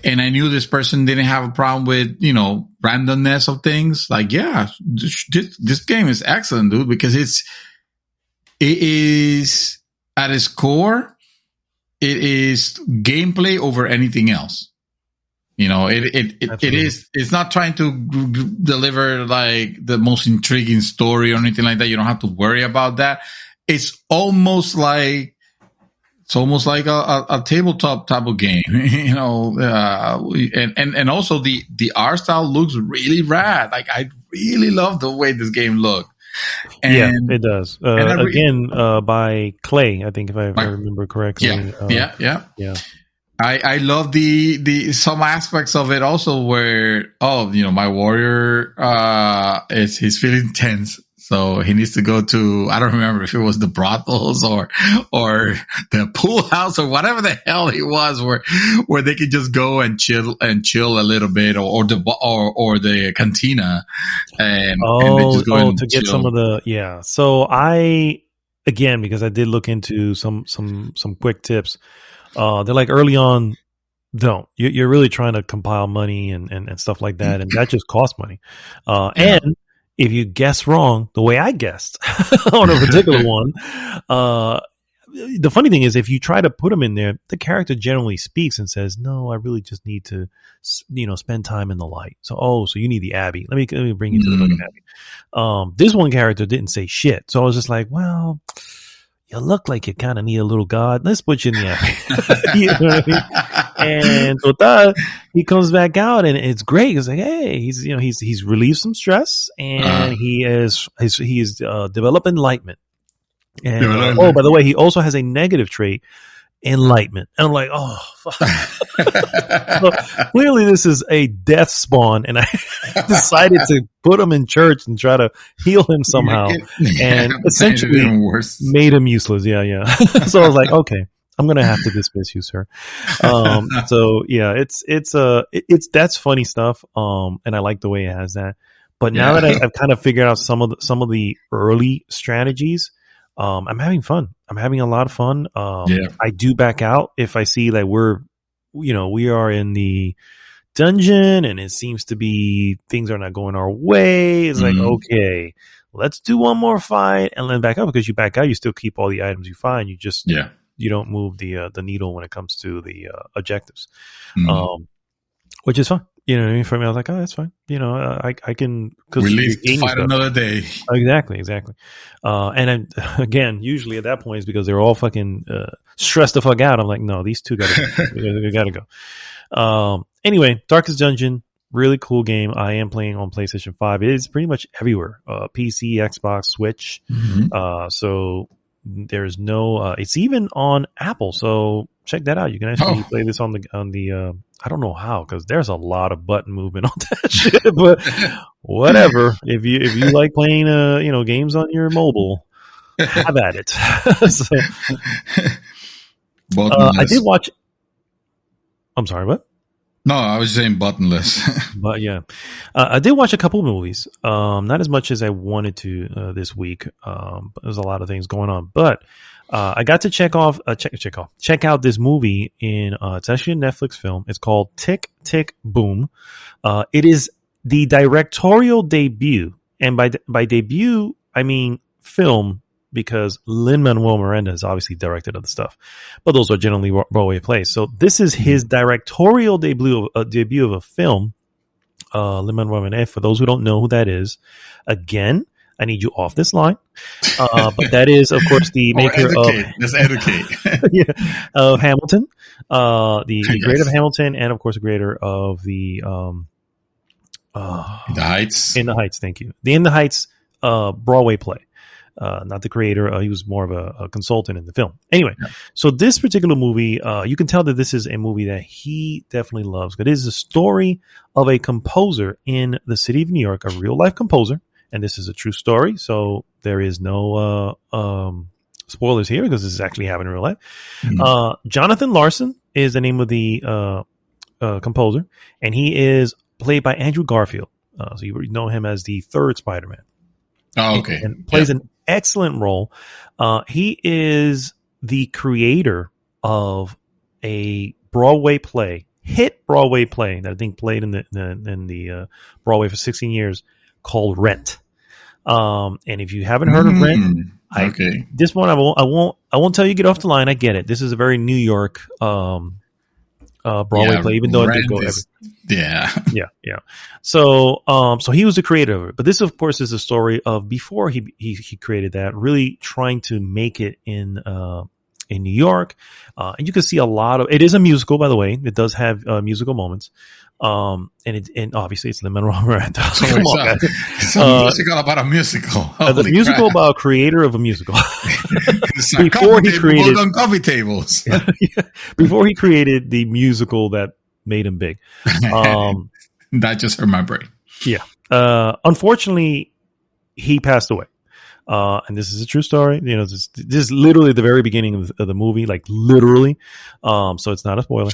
and I knew this person didn't have a problem with, randomness of things, like, yeah, this game is excellent, dude, because it is at its core, it is gameplay over anything else. It's not trying to deliver like the most intriguing story or anything like that. You don't have to worry about that. It's almost like a tabletop type of game, and also the art style looks really rad. Like I really love the way this game looked. And it does. By Clay, I think, if I remember correctly. Yeah. I love the some aspects of it also where, my warrior, he's feeling tense. So he needs to go to, I don't remember if it was the brothels or the pool house or whatever the hell it was, where they could just go and chill a little bit, or the cantina, and they just go and to get chill. some of the, yeah. So again, because I did look into some quick tips, they're like early on, don't. You're really trying to compile money and stuff like that, and that just costs money. And if you guess wrong, the way I guessed on a particular one, the funny thing is, if you try to put them in there, the character generally speaks and says, "No, I really just need to, spend time in the light." So you need the Abbey. Let me bring you to the fucking Abbey. This one character didn't say shit, so I was just like, well, you look like you kind of need a little god. Let's put you in the Abbey. You know what I mean? And total, he comes back out, and it's great. It's like, hey, he's relieved some stress, and he is developed enlightenment. And by the way, he also has a negative trait, enlightenment. And I'm like, oh, fuck. So clearly this is a death spawn, and I decided to put him in church and try to heal him somehow, and essentially made him useless. Yeah. So I was like, okay, I'm gonna have to dismiss you, sir. So yeah, it's that's funny stuff. And I like the way it has that. But now that I've kind of figured out some of the early strategies, I'm having fun. I'm having a lot of fun. I do back out if I see that we are in the dungeon and it seems to be things are not going our way. It's like, okay, let's do one more fight and then back up, because you back out, you still keep all the items you find. You just, you don't move the needle when it comes to the objectives, which is fun. You know what I mean? For me, I was like, oh, that's fine. I can, we leave to fight another day. Exactly. And again, usually at that point it's because they're all fucking stressed the fuck out. I'm like, no, these two gotta go. Anyway, Darkest Dungeon, really cool game. I am playing on PlayStation 5. It is pretty much everywhere. PC, Xbox, Switch. So there's no, it's even on Apple. So check that out. You can actually play this on the I don't know how, because there's a lot of button movement on that shit, but whatever. If you like playing games on your mobile, have at it. So, I did watch. I'm sorry, what? No, I was saying buttonless. But yeah, I did watch a couple of movies. Not as much as I wanted to this week. There's a lot of things going on, but I got to check out this movie in. It's actually a Netflix film. It's called Tick Tick Boom. It is the directorial debut, and by debut I mean film, because Lin-Manuel Miranda has obviously directed other stuff, but those are generally Broadway plays. So this is his directorial debut of a film. Lin-Manuel Miranda, for those who don't know who that is, again, I need you off this line. But that is, of course, the maker of Hamilton, the creator of Hamilton, and of course the creator of the In the Heights. In the Heights, thank you. The In the Heights Broadway play. Not the creator. He was more of a consultant in the film. Anyway, so this particular movie, you can tell that this is a movie that he definitely loves. It is a story of a composer in the city of New York, a real life composer. And this is a true story. So there is no spoilers here, because this is actually happening in real life. Jonathan Larson is the name of the composer, and he is played by Andrew Garfield. So you know him as the third Spider-Man. Oh, okay. And plays an excellent role. He is the creator of a Broadway play, hit Broadway play that I think played in the Broadway for 16 years, called Rent. And if you haven't heard of Rent, this one I won't tell you get off the line. I get it. This is a very New York Broadway play, even though it did go everywhere. So he was the creator of it, but this, of course, is a story of before he created that, really trying to make it in New York. And you can see a lot of it. Is a musical, by the way. It does have musical moments. And obviously it's Lin-Manuel Miranda. It's a musical about a musical. The musical about a creator of a musical. Before he created coffee tables. Before he created the musical that made him big. That just hurt my brain. Yeah. Unfortunately, he passed away. And this is a true story. You know, this is literally the very beginning of the movie, like literally. So it's not a spoiler.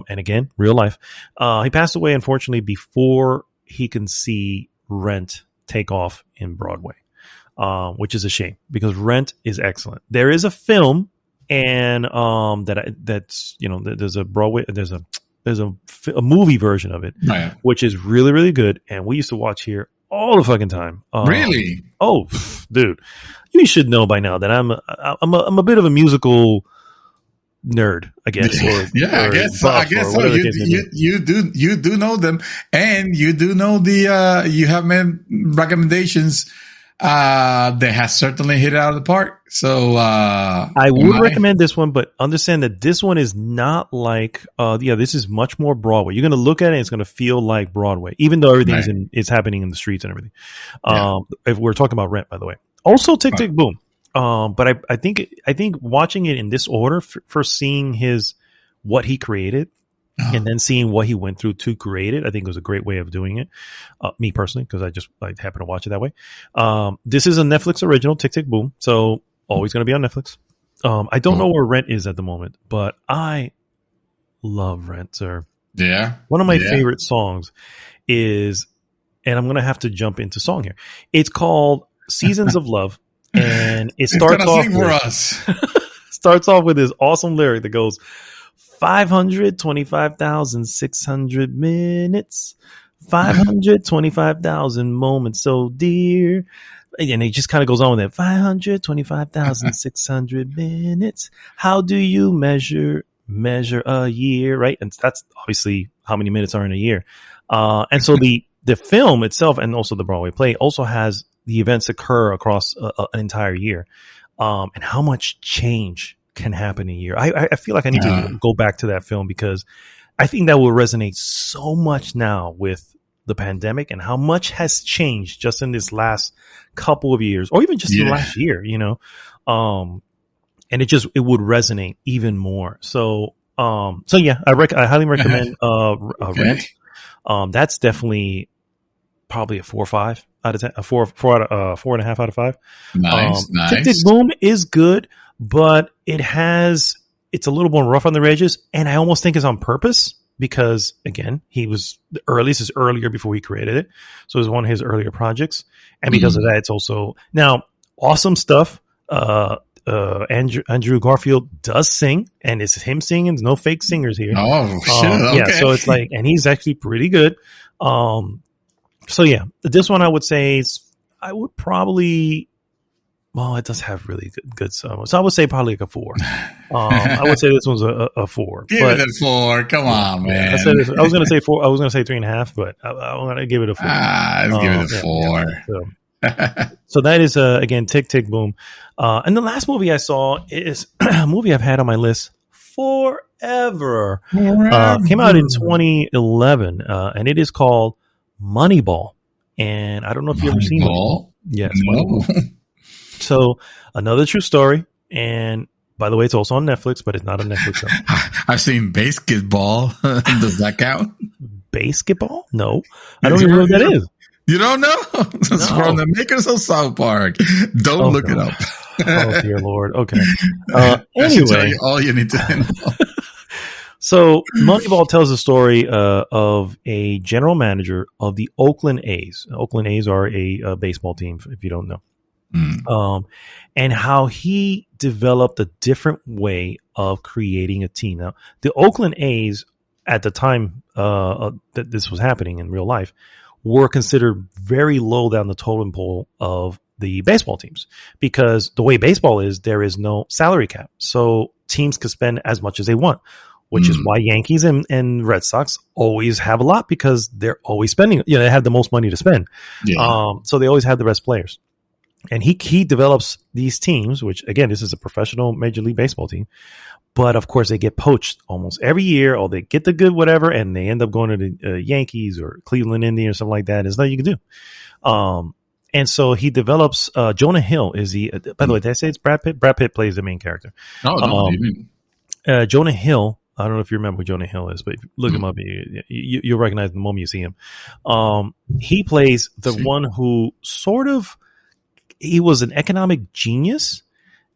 And again, real life. He passed away, unfortunately, before he can see Rent take off in Broadway, which is a shame because Rent is excellent. There is a film, and that's you know, there's a Broadway, there's a movie version of it, Right. which is really, really good. And we used to watch here all the fucking time. Really? Oh, dude, you should know by now that I'm a bit of a musical nerd, I guess. Or, yeah, or I guess buff, so. You do know them, and you do know the you have made recommendations. They have certainly hit it out of the park. So I would recommend this one, but understand that this one is not like this is much more Broadway. You're going to look at it, and it's going to feel like Broadway, even though everything's it's happening in the streets and everything. If we're talking about Rent, by the way, also Tick Tick Boom. But I think watching it in this order, first seeing what he created, and then seeing what he went through to create it, I think was a great way of doing it. Me personally, because I happen to watch it that way. This is a Netflix original, Tick Tick Boom, so always going to be on Netflix. I don't know where Rent is at the moment, but I love Rent, sir. Yeah. One of my favorite songs is, and I'm going to have to jump into song here. It's called Seasons of Love. And it starts off with this awesome lyric that goes 525,600 minutes, 525,000 moments so dear. And it just kind of goes on with that 525,600 minutes. How do you measure a year, right? And that's obviously how many minutes are in a year. And so the film itself, and also the Broadway play, also has the events occur across an entire year, and how much change can happen in a year. I feel like I need to go back to that film because I think that will resonate so much now with the pandemic and how much has changed just in this last couple of years, or even just in the last year, you know. And it would resonate even more. So yeah, I highly recommend Rent. That's definitely probably a 4 or 5 out of 10, a 4.5 out of 5. Nice. Tick Tick Boom is good, but it's a little more rough on the edges, and I almost think it's on purpose because, again, this is earlier before he created it, so it was one of his earlier projects, and because of that, it's also now awesome stuff. Andrew Garfield does sing, and it's him singing. There's no fake singers here. Oh shit! Okay. Yeah, so it's like, and he's actually pretty good. So yeah, this one I would say I would probably, well, it does have really good songs. So I would say probably like a 4. I would say this one's a 4. Give it a 4. Come on, man. I was going to say 4. I was going to say 3.5, but I'm going to give it a 4. Let's give it a 4. So that is again Tick Tick Boom. And the last movie I saw is a movie I've had on my list forever. Came out in 2011, and it is called Moneyball. And I don't know if you've ever seen it. Yes, Moneyball. So another true story. And by the way, it's also on Netflix, but it's not a Netflix show. I've seen Basketball. Does that count? Basketball? No, I don't even know what that is. You don't know? It's from the makers of South Park. Don't look it up. Oh, dear Lord. Okay. Anyway. Tell you all you need to know. So Moneyball tells the story of a general manager of the Oakland A's. Oakland A's are a baseball team, if you don't know. And how he developed a different way of creating a team. Now, the Oakland A's, at the time that this was happening in real life, were considered very low down the totem pole of the baseball teams, because the way baseball is, there is no salary cap. So teams can spend as much as they want, which is why Yankees and Red Sox always have a lot, because they're always spending, they have the most money to spend. Yeah. So they always have the best players. And he develops these teams, which again, this is a professional Major League Baseball team, but of course they get poached almost every year, or they get the good whatever, and they end up going to the Yankees or Cleveland Indians or something like that. There's nothing you can do. And so he develops, Jonah Hill is by the way, did I say it's Brad Pitt? Brad Pitt plays the main character. Oh, no, Jonah Hill, I don't know if you remember who Jonah Hill is, but if you look him up, you'll recognize the moment you see him. He plays the one who sort of he was an economic genius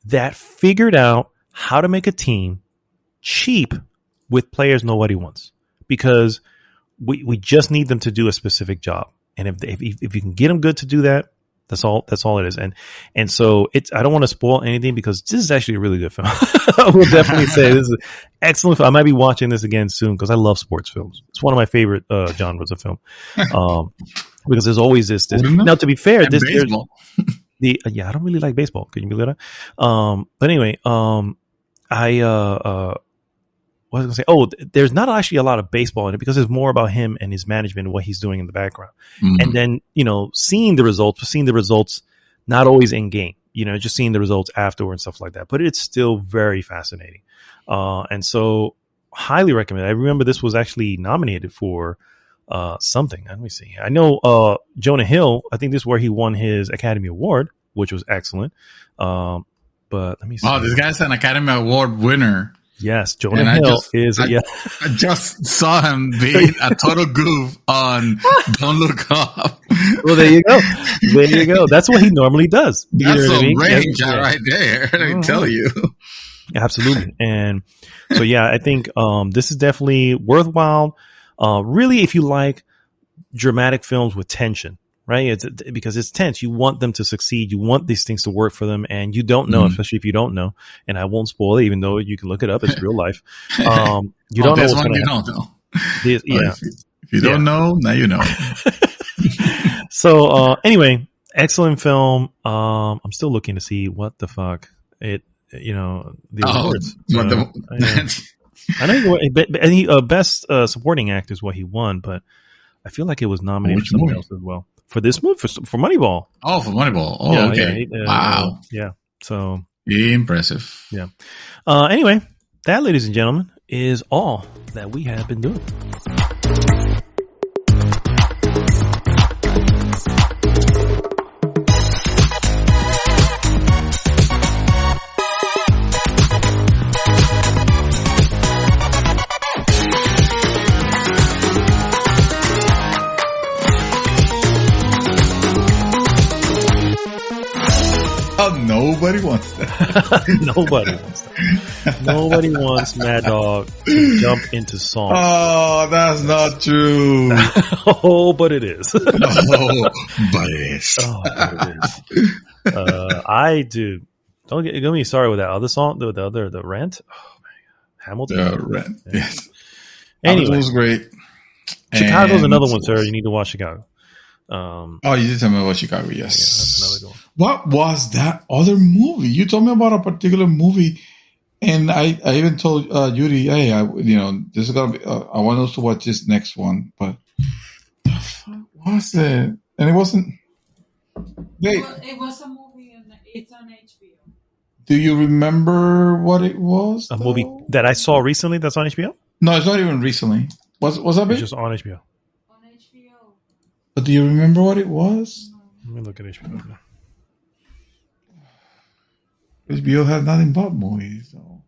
that figured out how to make a team cheap with players nobody wants, because we just need them to do a specific job. And if you can get them good to do that, that's all it is. And so I don't want to spoil anything, because this is actually a really good film. I will definitely say this is an excellent film. I might be watching this again soon, because I love sports films. It's one of my favorite genres of film. Because there's always this. Now, to be fair, I don't really like baseball. Can you believe that? But anyway, what was I going to say? Oh, there's not actually a lot of baseball in it, because it's more about him and his management and what he's doing in the background. Mm-hmm. And then, seeing the results, not always in game, just seeing the results afterward and stuff like that. But it's still very fascinating. And so highly recommend it. I remember this was actually nominated for something. Let me see. I know Jonah Hill, I think this is where he won his Academy Award, which was excellent. But let me see. Oh, this guy's an Academy Award winner. Yes, Jonah Hill I just saw him being a total goof on Don't Look Up. Well, there you go. There you go. That's what he normally does. That's some range right there, I tell you. Absolutely. And so, yeah, I think this is definitely worthwhile. Really, if you like dramatic films with tension, right? Because it's tense. You want them to succeed. You want these things to work for them, and you don't know, especially if you don't know. And I won't spoil it, even though you can look it up. It's real life. You don't know what's going to happen. If you don't know, now you know. So anyway, excellent film. I'm still looking to see what the fuck the awards. I know best supporting actor is what he won, but I feel like it was nominated for something else as well. For this movie, for Moneyball. Oh, for Moneyball. Oh, yeah, okay. Wow. Yeah. So impressive. Yeah. Anyway, that, ladies and gentlemen, is all that we have been doing. Nobody wants that. Nobody wants that. Nobody wants Mad Dog to jump into song. Oh, that's not true. Oh, but it is. But it is. I do. Don't get me started with that other song. The Rent. Oh my God, Hamilton. Rent. Yeah. Yes. Anyway, Hamilton was great. Chicago's another one, sir. You need to watch Chicago. You did tell me about Chicago. Yes, yeah, that's another one. What was that other movie? You told me about a particular movie, and I even told Yuri, hey, this is gonna be. I want us to watch this next one, but the fuck was it? And it wasn't. It was a movie, and it's on HBO. Do you remember what it was? A movie that I saw recently that's on HBO? No, it's not even recently. Was that big? It's just on HBO. But do you remember what it was? Let me look at HBO now. HBO has nothing but movies, though.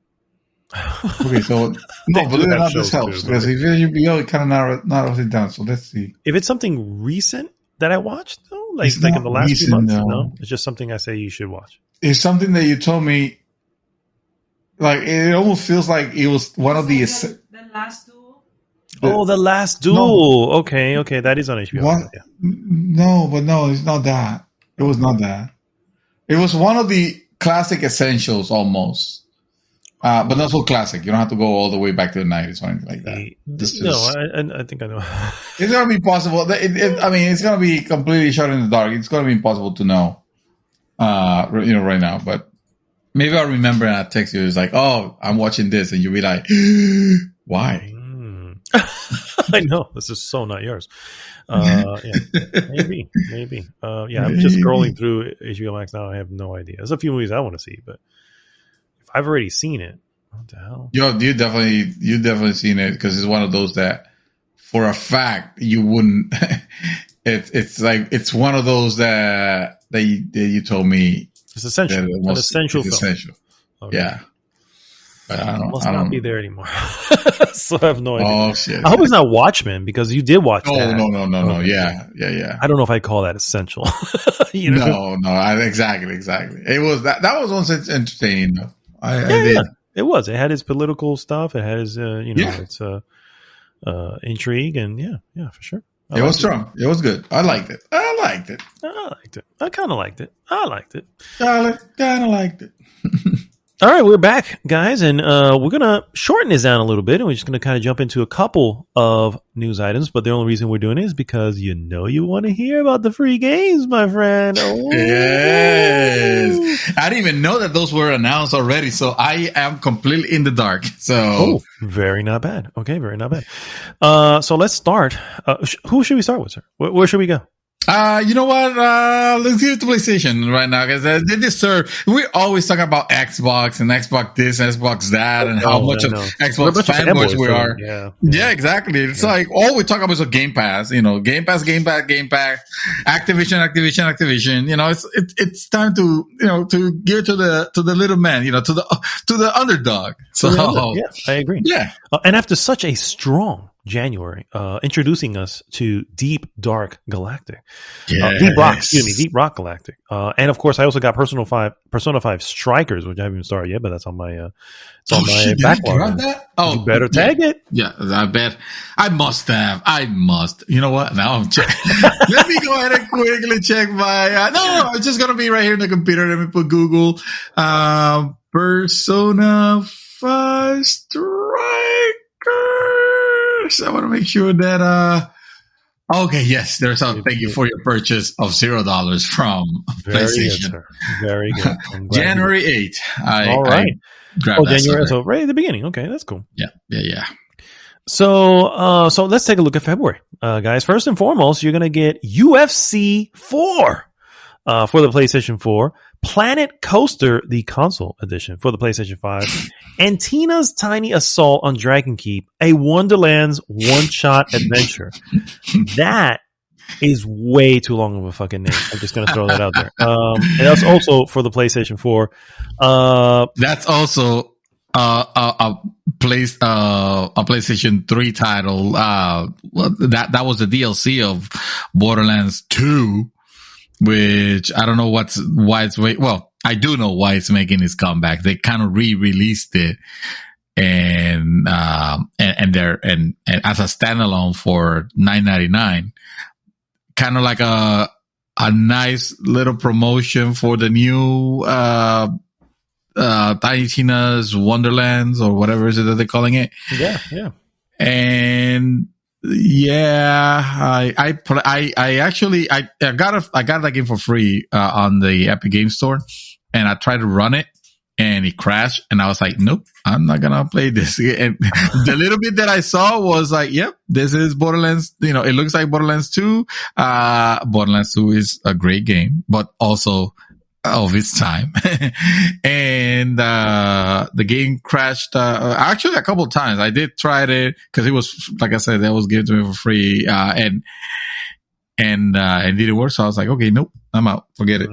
Okay, so no, but then this helps because if HBO, it kind of narrows it down. So let's see. If it's something recent that I watched, though, like in the last few months, no, it's just something I say you should watch. It's something that you told me. Like it almost feels like it was one of the Last Duel. The Last Duel. No. Okay, that is on HBO. Yeah. No, it's not that. It was not that. It was one of the classic essentials almost. But not so classic. You don't have to go all the way back to the 90s or anything like that. I think I know. It's going to be possible. It's going to be completely shot in the dark. It's going to be impossible to know, right now. But maybe I'll remember and I'll text you. It's like, oh, I'm watching this. And you'll be like, why? I know. This is so not yours. Maybe. I'm just scrolling through HBO Max now. I have no idea. There's a few movies I want to see, but if I've already seen it, what the hell? You definitely seen it because it's one of those that, for a fact, you wouldn't. It's one of those that you told me. It's essential. An essential film. Essential. Okay. Yeah. But I Must don't not know. be there anymore. So I have no idea. Oh shit! I hope it's not Watchmen because you did watch that. No. Yeah. I don't know if I call that essential. You know? No. Exactly. It was that was also entertaining. Though. I did. Yeah. It was. It had its political stuff. It had its, Yeah. its intrigue, and yeah, for sure. It was strong. It was good. I liked it. I liked it. I kind of liked it. I liked it. Kind of liked it. All right, we're back, guys, and we're going to shorten this down a little bit, and we're just going to kind of jump into a couple of news items, but the only reason we're doing it is because you want to hear about the free games, my friend. Oh. Yes. I didn't even know that those were announced already, so I am completely in the dark. So very not bad. Okay, very not bad. So let's start. Who should we start with, sir? Where should we go? You know what? Let's give it to PlayStation right now because they deserve. We always talk about Xbox and Xbox this, Xbox that, and how much of Xbox fanboys we are. Yeah, exactly. It's like all we talk about is Game Pass. Game Pass, Activision. It's time to to give it to the little man. To the underdog. So yeah, I agree. Yeah, and after such a strong January, introducing us to Deep Dark Galactic, Deep Rock Galactic, and of course I also got Persona 5 Strikers, which I haven't even started yet, but that's on my backlog. Oh, you better tag it. Yeah, I bet I must have. You know what? Now I'm checking. Let me go ahead and quickly check my. No, it's just gonna be right here in the computer. Let me put Google Persona 5 Strikers. I want to make sure that okay, yes, there's a thank you for your purchase of $0 from PlayStation. Good, very good. January 8th. All right. January. So right at the beginning. Okay, that's cool. Yeah. So let's take a look at February, guys. First and foremost, you're gonna get UFC 4 for the PlayStation 4. Planet Coaster, the console edition for the PlayStation 5, and Tina's Tiny Assault on Dragon Keep, a Wonderland's one-shot adventure. That is way too long of a fucking name. I'm just going to throw that out there. And that's also for the PlayStation 4. That's also a PlayStation 3 title. That was the DLC of Borderlands 2. Which I don't know why it's well, I do know why it's making its comeback. They kind of re-released it and as a standalone for $9.99, kind of like a nice little promotion for the new Tiny Tina's Wonderlands or whatever is it that they're calling it. Yeah. And yeah, I got that game for free on the Epic Game Store, and I tried to run it, and it crashed, and I was like, nope, I'm not gonna play this. And the little bit that I saw was like, yep, this is Borderlands. It looks like Borderlands 2. Borderlands 2 is a great game, but also of its time. And the game crashed actually a couple of times. I did try it because it was, like I said, that was given to me for free, and it didn't work. So I was like, okay, nope, I'm out, forget it.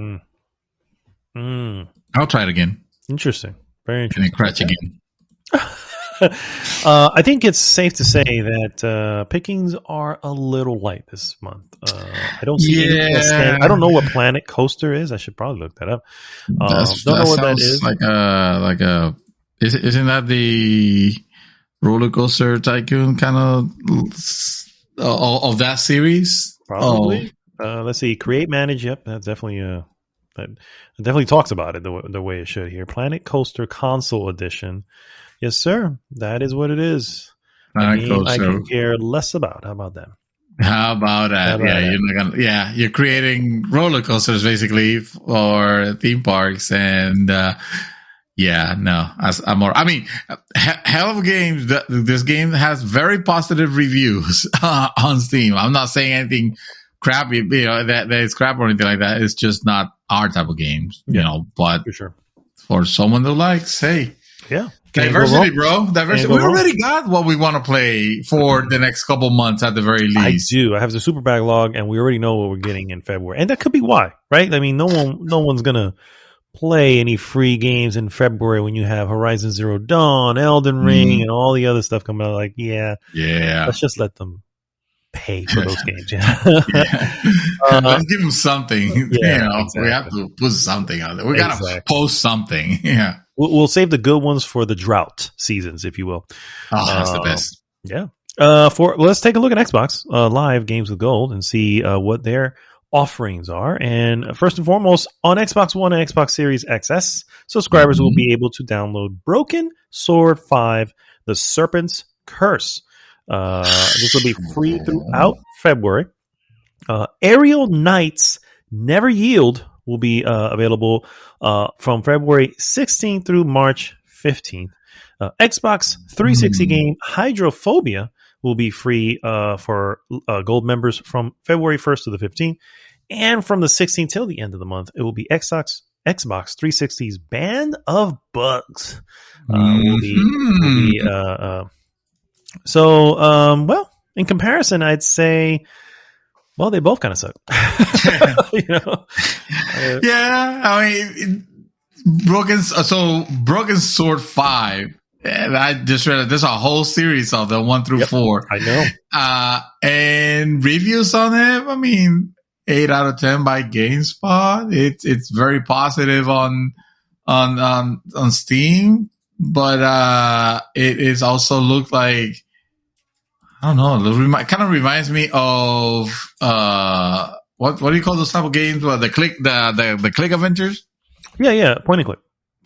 I'll try it again. Interesting, very interesting. And it crashed again. I think it's safe to say that pickings are a little light this month. I don't see I don't know what Planet Coaster is. I should probably look that up. Don't know what that is. Isn't that the roller coaster tycoon kind of that series? Probably. Let's see. Create, manage. Yep, that's definitely that definitely talks about it the way it should here. Planet Coaster Console Edition. Yes, sir. That is what it is. I can care less about. How about that? How about that? You're creating roller coasters basically for theme parks, and hell of games. This game has very positive reviews on Steam. I'm not saying anything crappy, that is crap or anything like that. It's just not our type of games, but for sure, for someone who likes, hey. Yeah. Diversity, bro. Diversity. We already got what we want to play for the next couple months at the very least. I do. I have the super backlog, and we already know what we're getting in February. And that could be why, right? I mean, no one's going to play any free games in February when you have Horizon Zero Dawn, Elden Ring, and all the other stuff coming out. Like, yeah, let's just let them pay for those games. Let's give them something. Exactly. We have to put something out there. We gotta post something. Yeah, we'll save the good ones for the drought seasons, if you will. Oh, that's the best. Yeah. Let's take a look at Xbox Live Games with Gold and see what their offerings are. And first and foremost, on Xbox One and Xbox Series XS, subscribers will be able to download Broken Sword 5: The Serpent's Curse. This will be free throughout February. Aerial Knights Never Yield will be available from February 16th through March 15th. Xbox 360 game Hydrophobia will be free for gold members from February 1st to the 15th. And from the 16th till the end of the month, it will be Xbox 360's Band of Bugs. Well, in comparison, I'd say, well, they both kind of suck. Yeah, I mean, Broken Sword 5. And I just read it. There's a whole series of them, 1 through 4. I know. And reviews on it, I mean, 8 out of 10 by GameSpot. It's very positive on Steam, but it is also looked like, I don't know, it kind of reminds me of what do you call those type of games? Well, the click adventures. Yeah, point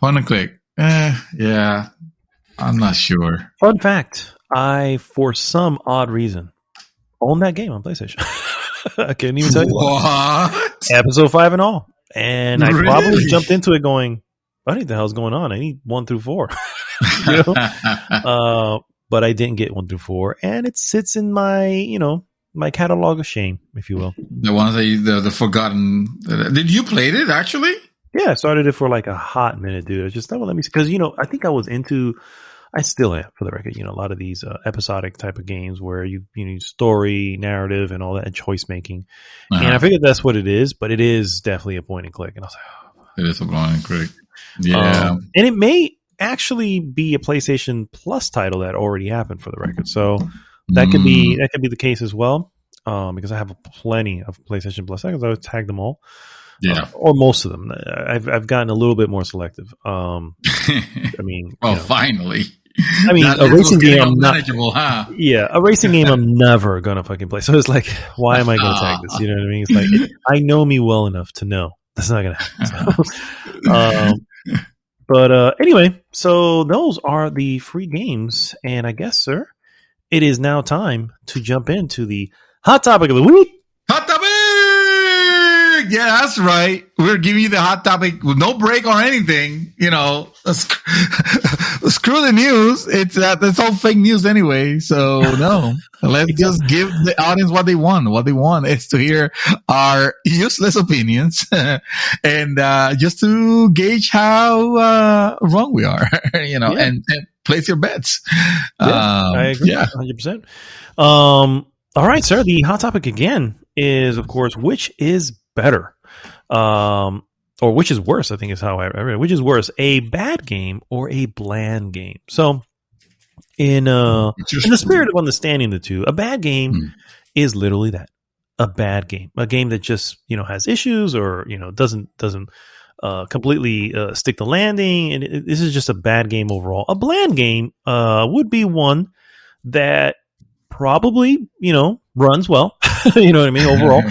and click. Yeah. I'm not sure. Fun fact, I, for some odd reason, own that game on PlayStation. I can't even tell you what. Episode 5 and all. And I Really? probably jumped into it going, what the hell's going on? I need 1 through 4. But I didn't get 1 through 4. And it sits in my, my catalog of shame, if you will. The ones that the forgotten. Did you play it actually? Yeah, I started it for like a hot minute, dude. I just thought, well, let me see. Because, I think I still am, for the record, a lot of these episodic type of games where you need story, narrative, and all that, and choice making. And I figured that's what it is, but it is definitely a point and click. And I was like, it is a point and click. Yeah. And it may actually be a PlayStation Plus title that already happened, for the record. So that could be the case as well. Because I have plenty of PlayStation Plus titles. I would tag them all. Yeah. Or most of them. I've gotten a little bit more selective. Finally. I mean, a racing game I'm manageable, huh? Yeah, a racing game I'm never gonna fucking play. So it's like, why am I gonna tag this? You know what I mean? It's like, I know me well enough to know that's not gonna happen. But anyway, so those are the free games, and I guess, sir, it is now time to jump into the hot topic of the week. Hot topic! Yeah, that's right. We're giving you the hot topic with no break or anything. Screw the news. It's all fake news anyway. So no, let's just give the audience what they want. What they want is to hear our useless opinions and just to gauge how wrong we are. And place your bets. I agree. Yeah, 100%. All right, sir. The hot topic again is, of course, which is better, or which is worse, I think is how I read it. Which is worse, a bad game or a bland game? So in the spirit of understanding the two, a bad game is literally that, a bad game, a game that just, has issues or, doesn't completely stick the landing. And this is just a bad game overall. A bland game would be one that probably, runs well, you know what I mean, overall,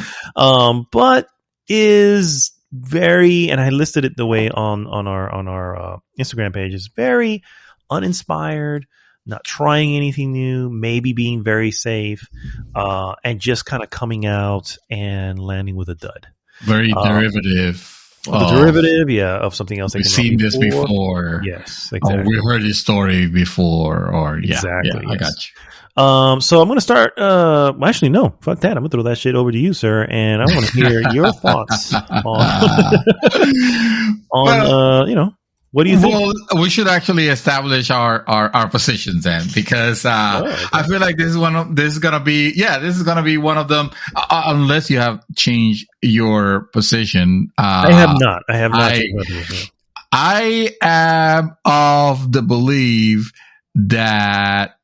but is very, and I listed it the way on our Instagram page, is very uninspired, not trying anything new, maybe being very safe, and just kind of coming out and landing with a dud. Very derivative. Of something else. We've seen this before. Yes, exactly. We heard this story before, or exactly. I got you. So I'm going to start, actually, no, fuck that. I'm going to throw that shit over to you, sir. And I want to hear your thoughts on What do you think? Well, we should actually establish our positions then, because okay. I feel like this is gonna be one of them, unless you have changed your position. I have not. changed my position. I am of the belief that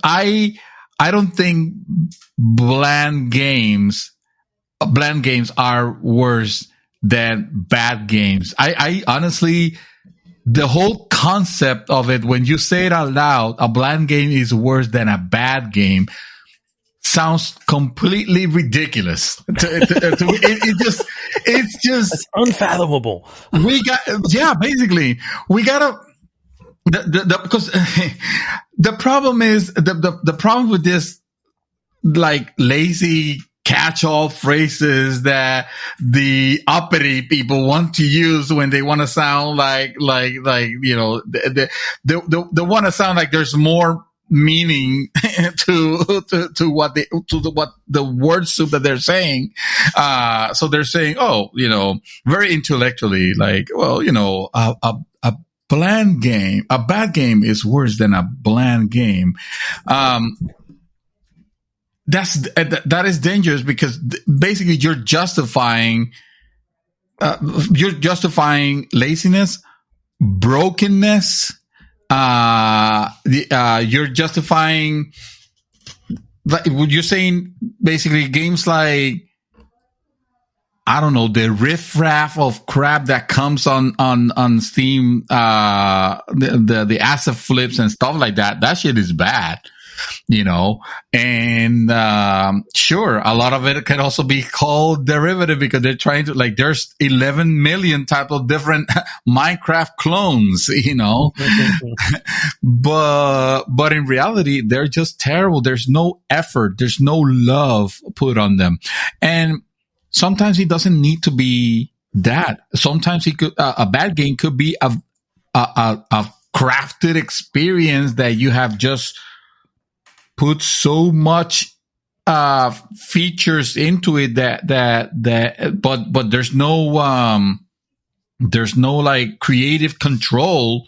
I don't think bland games are worse than bad games. I honestly, the whole concept of it, when you say it out loud, a bland game is worse than a bad game, sounds completely ridiculous. It's just It's unfathomable. basically we gotta, because the problem is the problem with this, like, lazy catch-all phrases that the uppity people want to use when they want to sound like they want to sound like there's more meaning to what the word soup that they're saying. So they're saying, very intellectually, like, well, a bland game, a bad game is worse than a bland game. That is dangerous, because basically you're justifying laziness, brokenness. You're justifying, you're saying basically games like, I don't know, the riffraff of crap that comes on Steam, the asset flips and stuff like that. That shit is bad. And sure, a lot of it can also be called derivative, because they're trying to, like, there's 11 million type of different Minecraft clones, but in reality, they're just terrible. There's no effort, there's no love put on them, and sometimes it doesn't need to be that. Sometimes a bad game could be a crafted experience that you have just put so much features into it but there's no like creative control,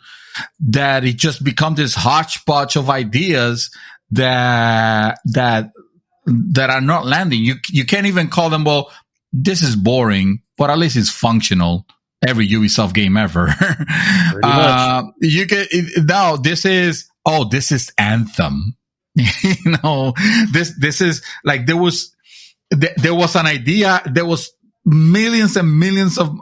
that it just becomes this hodgepodge of ideas that are not landing. You can't even call them, well, this is boring, but at least it's functional. Every Ubisoft game ever. Pretty much. You can now. This is Anthem. This is like, there was an idea, there was millions and millions of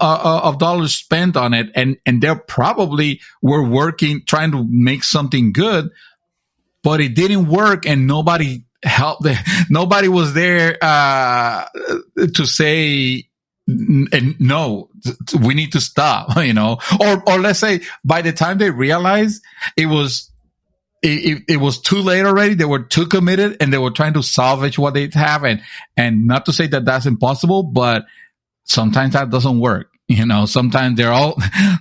dollars spent on it, and they probably were trying to make something good, but it didn't work, and nobody helped. Nobody was there to say, no, we need to stop, or let's say by the time they realized it was too late already. They were too committed, and they were trying to salvage what they have. And not to say that that's impossible, but sometimes that doesn't work. Sometimes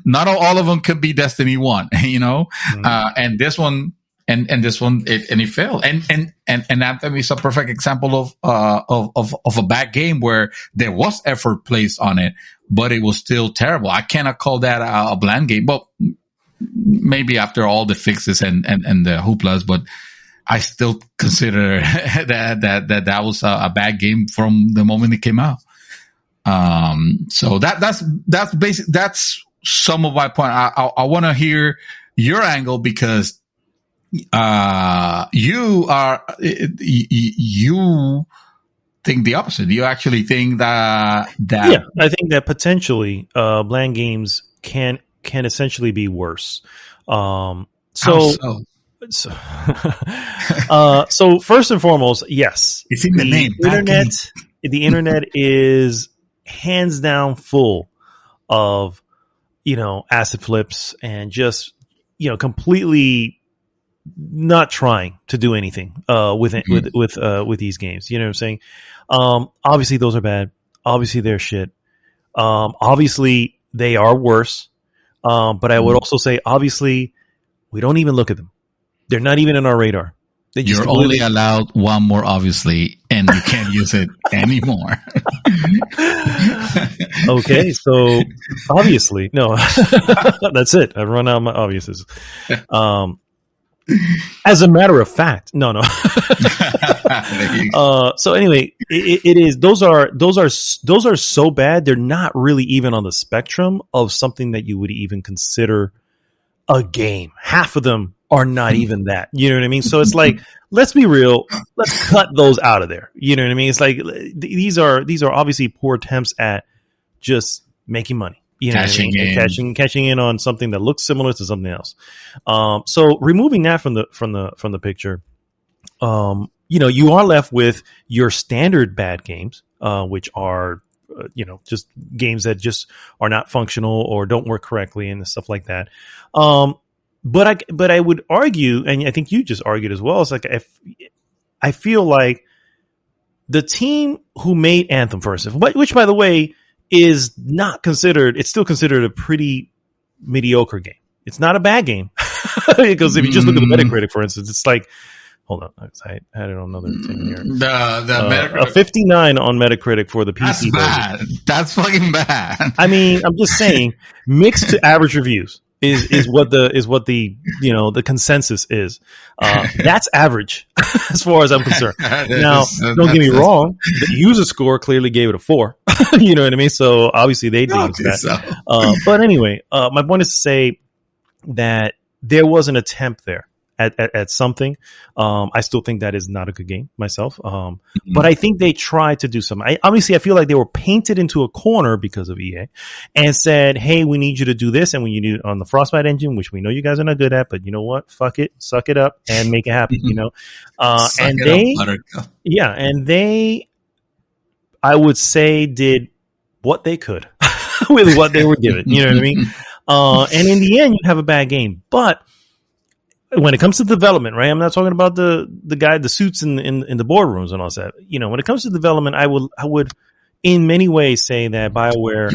not all of them could be Destiny 1, mm-hmm. And this one, and this one, it failed. And Anthem is a perfect example of a bad game where there was effort placed on it, but it was still terrible. I cannot call that a bland game. Well, maybe after all the fixes and the hooplas, but I still consider that was a bad game from the moment it came out. So that's basic. That's some of my point. I want to hear your angle, because you think the opposite. You actually think that yeah, I think that potentially bland games can essentially be worse. So first and foremost, yes, it's in the name. The internet is hands down full of asset flips and just completely not trying to do anything with these games. You know what I'm saying? Obviously those are bad. Obviously they're shit. Obviously they are worse. But I would also say, obviously, we don't even look at them. They're not even on our radar. You're only allowed one more, obviously, and you can't use it anymore. Okay, so obviously, no, that's it. I've run out of my obviouses. As a matter of fact, no. So anyway, it is. Those are so bad. They're not really even on the spectrum of something that you would even consider a game. Half of them are not even that. You know what I mean? So it's like, let's be real. Let's cut those out of there. You know what I mean? It's like these are obviously poor attempts at just making money. You know, cashing in on something that looks similar to something else. So removing that from the picture, you are left with your standard bad games, which are, just games that just are not functional or don't work correctly and stuff like that. But I would argue, and I think you just argued as well. It's like I feel like the team who made Anthem first, which by the way is not considered, it's still considered a pretty mediocre game. It's not a bad game because if you just look at the Metacritic, for instance, it's like, hold on, I had it on another thing here. The Metacritic, a 59 on Metacritic for the PC. That's bad. That's fucking bad. I mean, I'm just saying, mixed to average reviews is what the consensus is. That's average as far as I'm concerned. Now, don't get me wrong, the user score clearly gave it a 4. You know what I mean? So obviously they did that. So. But anyway, my point is to say that there was an attempt there at something. I still think that is not a good game myself. But I think they tried to do something. I feel like they were painted into a corner because of EA and said, hey, we need you to do this. And we need it on the Frostbite engine, which we know you guys are not good at, but you know what? Fuck it. Suck it up and make it happen, and they, I would say, did what they could with what they were given. You know what I mean? And in the end, you have a bad game. But when it comes to development, right? I'm not talking about the guy, the suits in the boardrooms and all that. When it comes to development, I would in many ways say that BioWare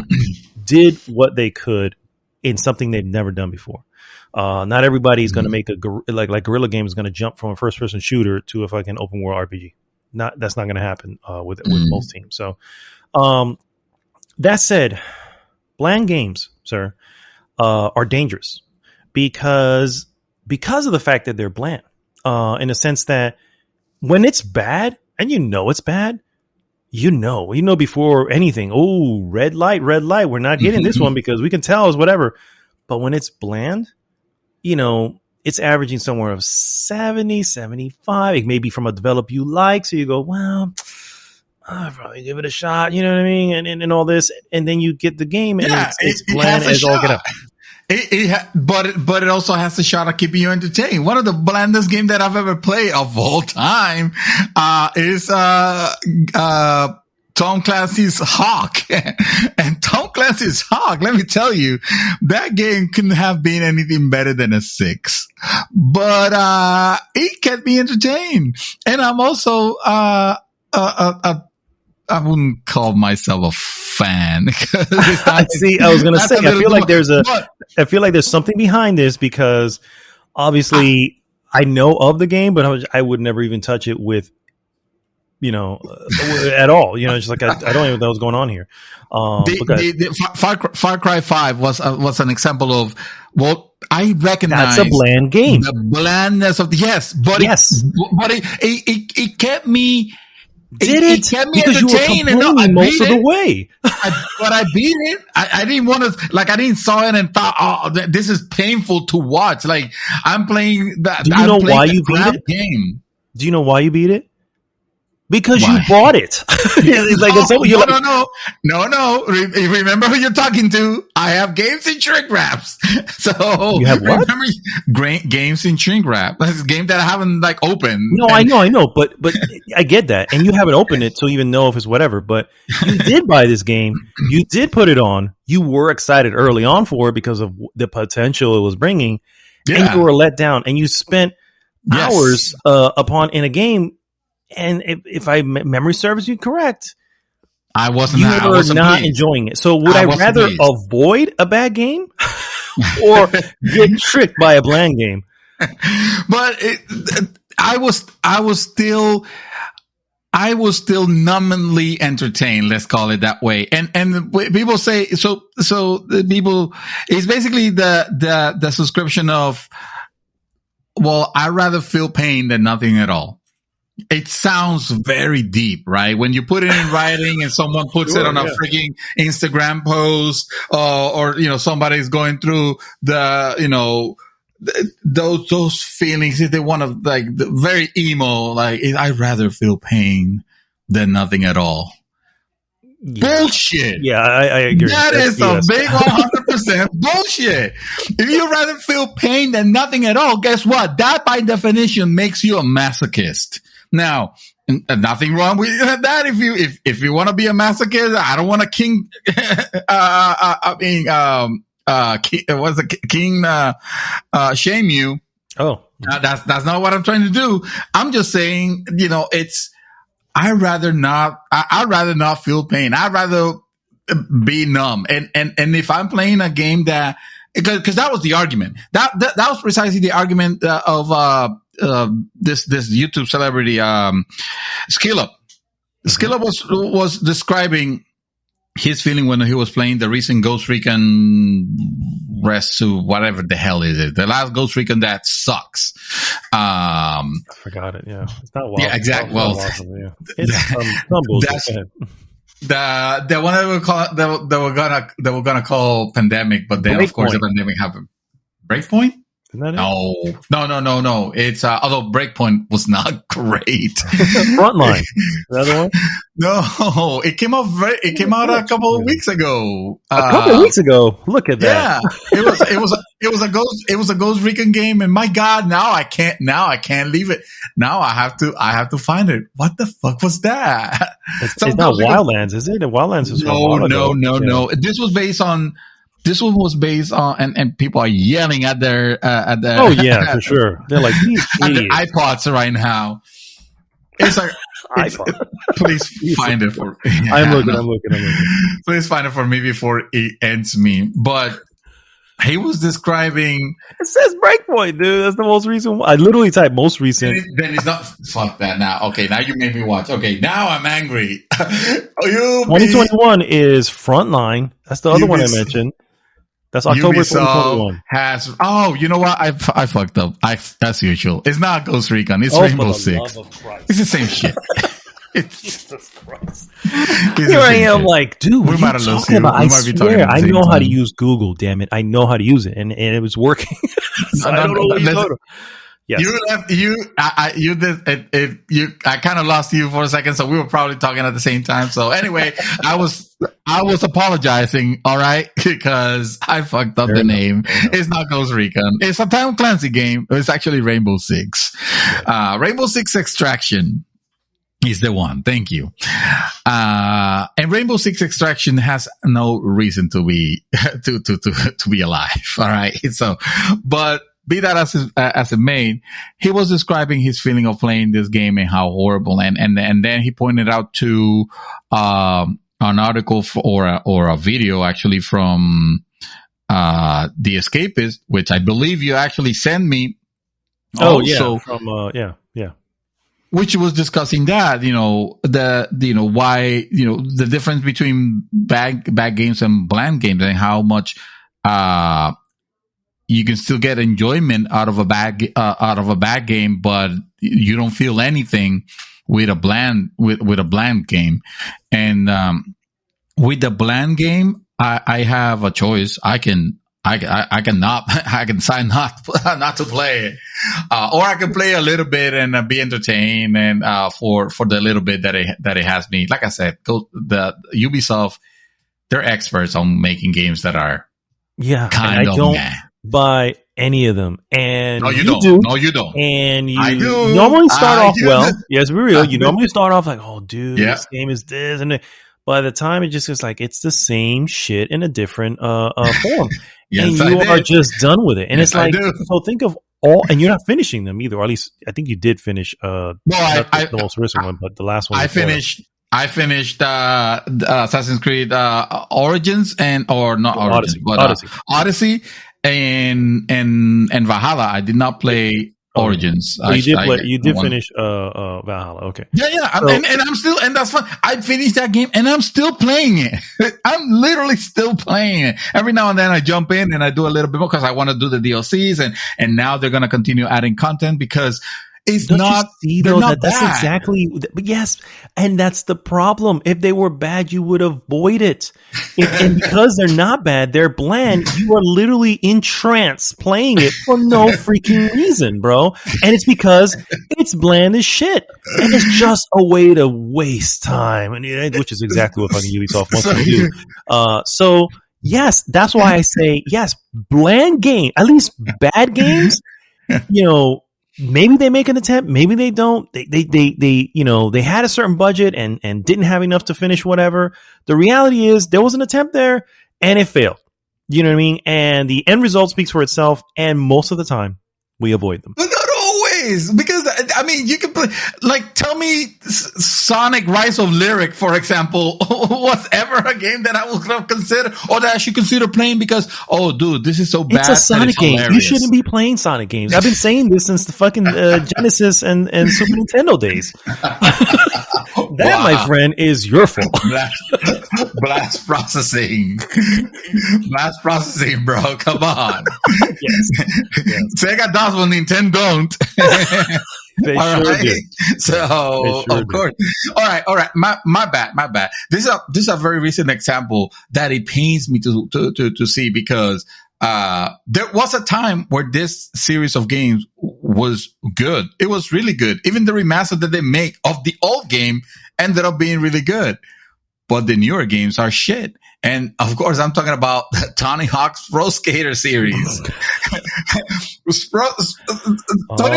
did what they could in something they've never done before. Not everybody is going to make like Guerrilla Games is going to jump from a first person shooter to a fucking open world RPG. That's not going to happen with most teams. So, that said, bland games, sir, are dangerous because of the fact that they're bland, in a sense that when it's bad and it's bad, before anything, oh, red light, we're not getting this one because we can tell it's whatever. But when it's bland, it's averaging somewhere of 70, 75. It may be from a developer you like. So you go, well, I'll probably give it a shot. You know what I mean? And all this. And then you get the game and it's bland as all get up. But it also has the shot of keeping you entertained. One of the blandest games that I've ever played of all time is Tom Clancy's Hawk. And Tom Clancy's Hawk, let me tell you, that game couldn't have been anything better than a 6. But it kept me entertained. And I'm also I wouldn't call myself a fan. See, I was going to say, I feel like there's something behind this because obviously I know of the game, but I would never even touch it with, at all. Just like I don't even know what was going on here. Far Cry 5 was an example of, well, I recognize that's a bland game. The blandness of but it kept me. It kept me because entertained. You were complaining most of the way. But I beat it. I didn't want to, I didn't saw it and thought, oh, this is painful to watch. Like, I'm playing that. Do you know why you beat it? Game. Do you know why you beat it? Because you bought it. No. Remember who you're talking to. I have games in shrink wraps. So you have what? Remember games in shrink wrap. That's a game that I haven't opened. No, I know. But I get that. And you haven't opened it to even know if it's whatever. But you did buy this game. You did put it on. You were excited early on for it because of the potential it was bringing. Yeah. And you were let down. And you spent hours in a game. And if memory serves you correct, I wasn't not enjoying it. So would I rather avoid a bad game or get tricked by a bland game? But I was still numbly entertained. Let's call it that way. And people say so. The people, it's basically the subscription of, well, I'd rather feel pain than nothing at all. It sounds very deep, right? When you put it in writing and someone puts it on a freaking Instagram post, or somebody's going through those feelings, if they want to, like, very emo, like, I'd rather feel pain than nothing at all. Yeah. Bullshit. Yeah, I agree. That is a big 100% bullshit. If you'd rather feel pain than nothing at all, guess what? That by definition makes you a masochist. Now, nothing wrong with that. If you want to be a masochist, I don't want to king. Shame you. Oh, that's not what I'm trying to do. I'm just saying, I'd rather not feel pain. I'd rather be numb. And if I'm playing a game because that was the argument. That was precisely the argument of this YouTube celebrity, Skillup. Skillup was describing his feeling when he was playing the recent Ghost Recon Resu, whatever the hell is it? The last Ghost Recon that sucks. I forgot it. Yeah, it's not wild. Yeah, exactly. Well, it's bullshit. The one that we're gonna call pandemic, but then of course the pandemic happened. Breakpoint? Isn't that it? No. It's although Breakpoint was not great. Frontline. The other one? No, it came out a couple of weeks ago. A couple of weeks ago. Look at that. Yeah, it was a Ghost Recon game, and my God, now I can't leave it. Now I have to find it. What the fuck was that? It's not Wildlands, is it? Wildlands is no. This one was based on, and people are yelling at their oh yeah, for sure. They're like, at the iPods right now. It's like, please find it for me. I'm looking. Please find it for me before it ends me. But he was describing. It says Breakpoint, dude. That's the most recent one. I literally typed most recent. Then it's not. Fuck that now. Okay, now you made me watch. Okay, now I'm angry. 2021 is Frontline. That's the other one I mentioned. That's October 2021. You know what? I fucked up. That's usual. It's not Ghost Recon. It's Rainbow Six. It's the same shit. Jesus Christ. Here I am, like, dude, what are you talking about? I swear, I know how to use Google, damn it. I know how to use it, and it was working. I don't know what you're talking about. Yes. I kind of lost you for a second, so we were probably talking at the same time. So anyway, I was apologizing, all right, because I fucked up the name. It's not Ghost Recon. It's a Tom Clancy game. It's actually Rainbow Six. Rainbow Six Extraction is the one. Thank you. And Rainbow Six Extraction has no reason to be to be alive. All right. So, but be that as it may, he was describing his feeling of playing this game and how horrible, and then he pointed out to an article or a video actually from The Escapist, which I believe you actually sent me. Oh yeah, from yeah. Which was discussing that, why, the difference between bad games and bland games, and how much you can still get enjoyment out of a bad game, but you don't feel anything with a bland game. And with the bland game, I have a choice. I can decide not to play it, or I can play a little bit and be entertained, and for the little bit that it has me. Like I said, the Ubisoft, they're experts on making games that are kind of meh. Buy any of them, and no, you don't. No, you don't. And I do. normally start off well. Yes, we're real. You normally start off like, oh, dude, this game is this, and by the time it just is like it's the same shit in a different form. Yes, and you are just done with it. And it's like, so think of all, and you're not finishing them either, or at least I think you did finish the most recent one, but the last one. I finished Assassin's Creed Origins Odyssey and Valhalla. I did not play Origins. So you did play. You did one. finish Valhalla. Okay. Yeah. So- and I'm still, and that's fun. I finished that game and I'm still playing it. I'm literally still playing it. Every now and then I jump in and I do a little bit more because I want to do the DLCs and now they're going to continue adding content because it's Don't not, you see, they're though, not that's bad. exactly, but yes, and that's the problem. If they were bad, you would avoid it. And because they're not bad, they're bland. You are literally in trance playing it for no freaking reason, bro. And it's because it's bland as shit, and it's just a way to waste time, and which is exactly what fucking Ubisoft wants to do. So yes, that's why I say yes. Bland game, at least bad games. You know. Maybe they make an attempt, maybe they don't. They had a certain budget and didn't have enough to finish whatever. The reality is there was an attempt there and it failed. You know what I mean? And the end result speaks for itself, and most of the time we avoid them. But not always, because I mean, you can play, like, tell me Sonic Rise of Lyric, for example, was ever a game that I would have considered or that I should consider playing because, oh, dude, this is so bad. It's a Sonic game. Hilarious. You shouldn't be playing Sonic games. I've been saying this since the fucking Genesis and Super Nintendo days. That, Wow. my friend, is your fault. Blast processing. Blast processing, bro. Come on. Yes. Sega does what Nintendo don't. They All sure right. do. So, They sure of course. All right. My bad. This is a very recent example that it pains me to see because, there was a time where this series of games was good. It was really good. Even the remaster that they make of the old game ended up being really good. But the newer games are shit. And of course, I'm talking about Tony Hawk's Pro Skater series. Tony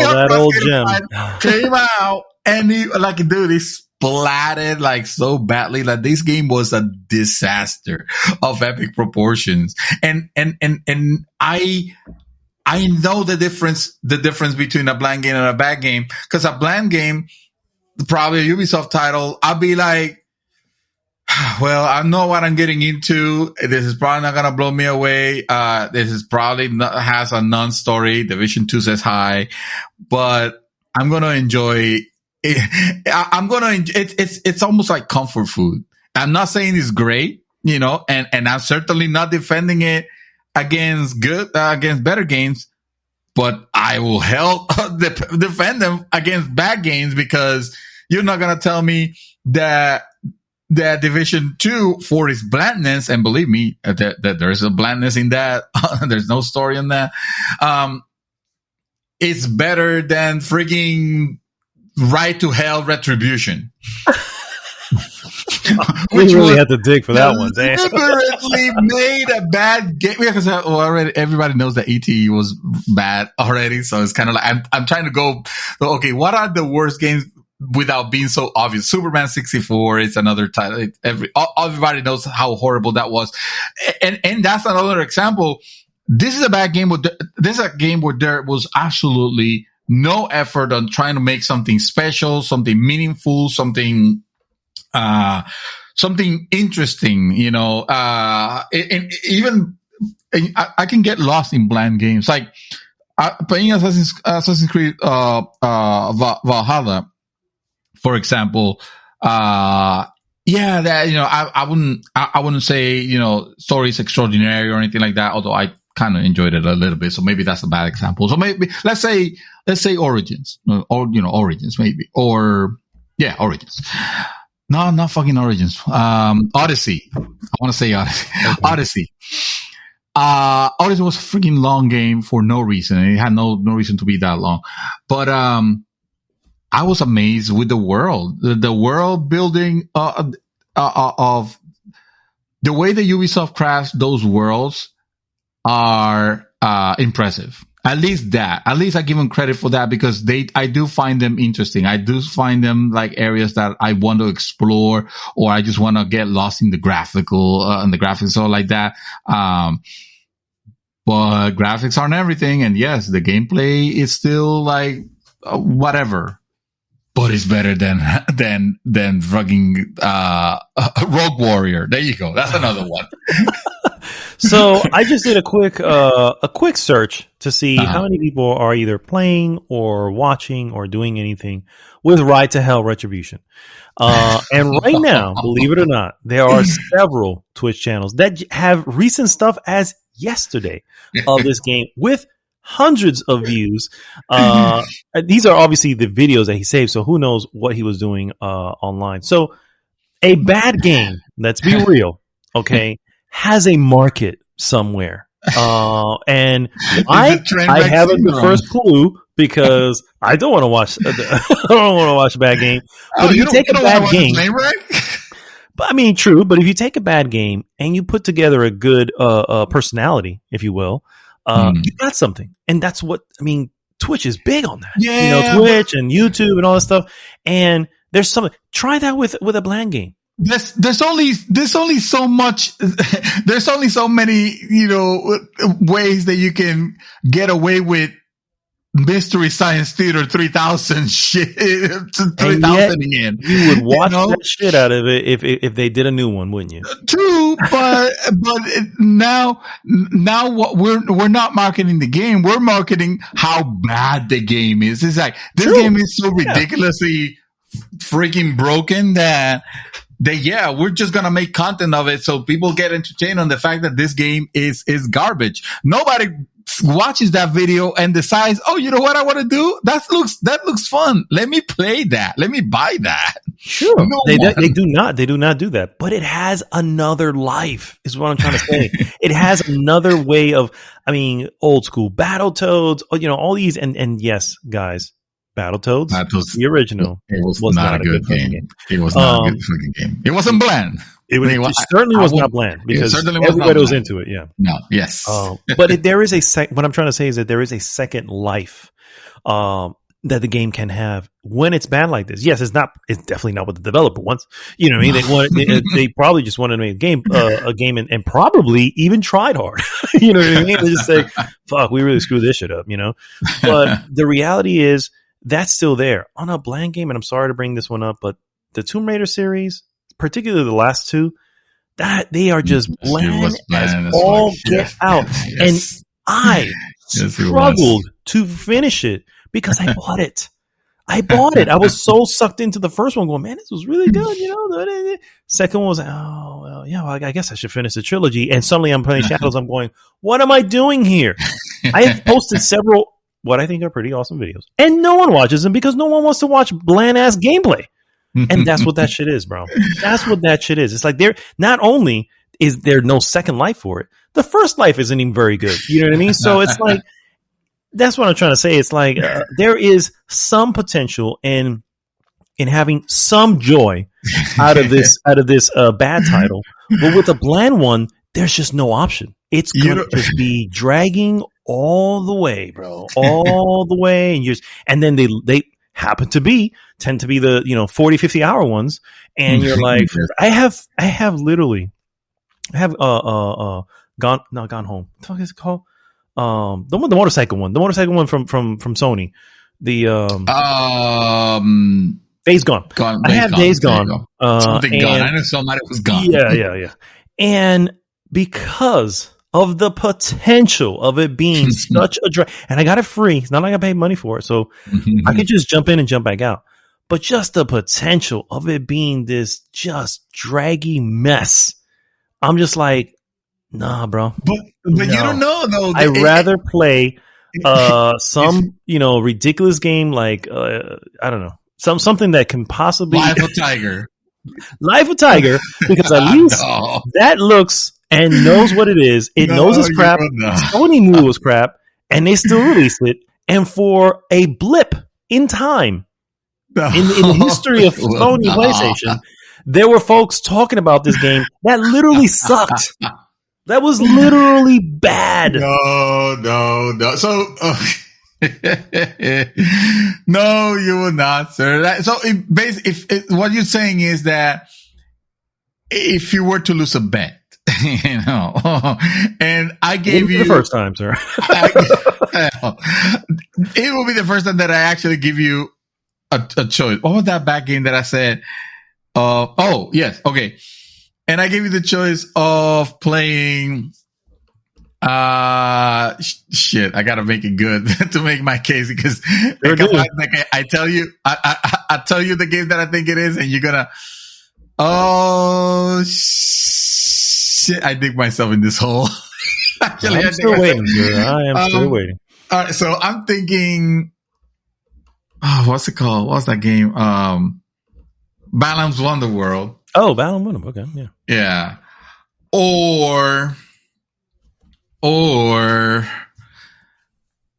that Pro old Skater gem. 5 came out and he splatted like so badly. Like this game was a disaster of epic proportions. And I know the difference between a bland game and a bad game. Cause a bland game, probably a Ubisoft title, I'll be like, well, I know what I'm getting into. This is probably not going to blow me away. This is probably has a non-story. Division 2 says hi, but I'm going to enjoy it. It's almost like comfort food. I'm not saying it's great, you know, and I'm certainly not defending it against better games, but I will defend them against bad games because you're not going to tell me that Division 2 for its blandness, and believe me, that there's a blandness in that. There's no story in that. It's better than freaking Right to Hell Retribution. We really had to dig for that one. Damn. Deliberately made a bad game because already everybody knows that ET was bad already. So it's kind of like I'm trying to go. Okay, what are the worst games without being so obvious? Superman 64 is another title. Everybody knows how horrible that was, and that's another example. This is a bad game. This is a game where there was absolutely no effort on trying to make something special, something meaningful, something interesting, you know, and even I can get lost in bland games. Like, playing Assassin's Creed, Valhalla, for example, that, you know, I wouldn't say, you know, story is extraordinary or anything like that, although I kind of enjoyed it a little bit. So maybe that's a bad example. So maybe, let's say Origins, or, you know, Origins maybe, or, yeah, Origins. No, not fucking Origins. Odyssey. I want to say Odyssey. Okay. Odyssey. Odyssey was a freaking long game for no reason. It had no reason to be that long. But, I was amazed with the world building, of the way that Ubisoft crafts those worlds are, impressive. At least I give them credit for that because I do find them interesting. I do find them like areas that I want to explore, or I just want to get lost in the graphics or like that. But graphics aren't everything. And yes, the gameplay is still like, whatever, but it's better than fucking, Rogue Warrior. There you go. That's another one. So I just did a quick search to see how many people are either playing or watching or doing anything with Ride to Hell Retribution. And right now, believe it or not, there are several Twitch channels that have recent stuff as yesterday of this game with hundreds of views. These are obviously the videos that he saved, so who knows what he was doing online. So a bad game, let's be real, okay, has a market somewhere. And I haven't the first clue because I don't want to watch. I don't want to watch a bad game. But if you take a bad game, but I mean, true. But if you take a bad game and you put together a good personality, if you will, you got something. And that's what I mean. Twitch is big on that. Yeah, Twitch and YouTube and all that stuff. And there's something. Try that with a bland game. There's only so much. There's only so many, ways that you can get away with Mystery Science Theater 3000 shit. 3000 again. You would watch that shit out of it if they did a new one, wouldn't you? True, but now what we're not marketing the game. We're marketing how bad the game is. It's like this game is so ridiculously freaking broken that we're just gonna make content of it so people get entertained on the fact that this game is garbage. Nobody watches that video and decides, oh, you know what I want to do? That looks fun. Let me play that. Let me buy that. Sure. They do not do that. But it has another life, is what I'm trying to say. It has another way of, old school Battletoads, all these, and yes, guys, Battletoads, the original, was not a good game. It was not a good fucking game. It wasn't bland. It certainly was not bland because everybody was into it. Yeah. No. Yes. But there is what I'm trying to say is that there is a second life that the game can have when it's bad like this. Yes, it's definitely not what the developer wants. You know what I mean? They probably just wanted to make a game and probably even tried hard. You know what I mean? They just say, fuck, we really screwed this shit up, But the reality is that's still there on a bland game. And I'm sorry to bring this one up, but the Tomb Raider series, particularly the last two, that they are just bland as all get out. Yes. And I struggled to finish it because I bought it. I was so sucked into the first one going, man, this was really good, Second one was like, oh, well, yeah, I guess I should finish the trilogy. And suddenly I'm playing Shadows. I'm going, what am I doing here? I have posted several, what I think are pretty awesome videos. And no one watches them because no one wants to watch bland-ass gameplay. And that's what that shit is, bro. That's what that shit is. It's like not only is there no second life for it, the first life isn't even very good. You know what I mean? So it's like, that's what I'm trying to say. It's like there is some potential in having some joy out of this bad title, but with a bland one, there's just no option. It's going to just be dragging all the way, bro, all the way, and then they tend to be the 40, 50 hour ones, and you're like, I have gone home. What the fuck is it called? The motorcycle one from Sony. Days Gone. I have Days Gone. Something gone. I know somebody was gone. Yeah. And because of the potential of it being such a drag, and I got it free. It's not like I paid money for it, so I could just jump in and jump back out. But just the potential of it being this just draggy mess, I'm just like, nah, bro. But you don't know though. I'd rather play some ridiculous game like I don't know, something that can possibly Life of Tiger. Life of Tiger, because at least that looks and knows what it is. It knows it's crap. Sony knew it was crap, and they still released it. And for a blip in time in the history of Sony PlayStation, there were folks talking about this game that literally sucked. That was literally bad. No. So, no, you will not, sir. So, what you're saying is that if you were to lose a bet, and I gave you the first time, sir. It will be the first time that I actually give you a choice. What was that back game that I said? Oh, yes. Okay. And I gave you the choice of playing Shit, I gotta make it good to make my case because I tell you, I tell you the game that I think it is, and you're gonna, oh shit, I dig myself in this hole. Actually, I'm still waiting, sir. I am still waiting. All right, so I'm thinking, what's it called? What's that game? Balam's Wonderworld. Oh, Balam Wonderworld. Okay, yeah. Yeah. Or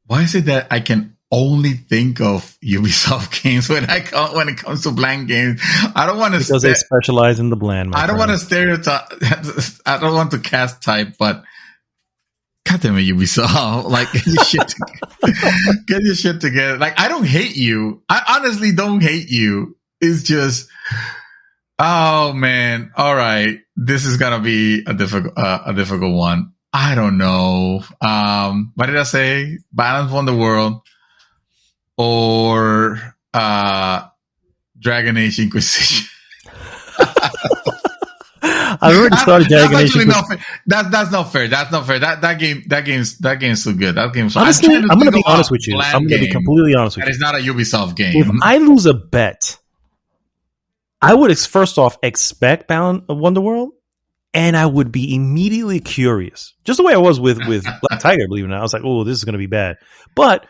why is it that I can only think of Ubisoft games when it comes to bland games? I don't want to because they specialize in the bland. I don't want to stereotype. I don't want to cast type, but God damn it, Ubisoft! Like get your shit together. Like I don't hate you. I honestly don't hate you. It's just, oh man. All right, this is gonna be a difficult one. I don't know. What did I say? Balance Wonderworld or Dragon Age Inquisition. I already started Dragon Age. That's not fair. That's not fair. That game's too good. That game's honestly. I'm going to be honest with you. I'm going to be completely honest with you. It's not a Ubisoft game. If I lose a bet, I would first off expect Balance of Wonderworld, and I would be immediately curious, just the way I was with Black Tiger. Believe it or not, I was like, "Oh, this is going to be bad," but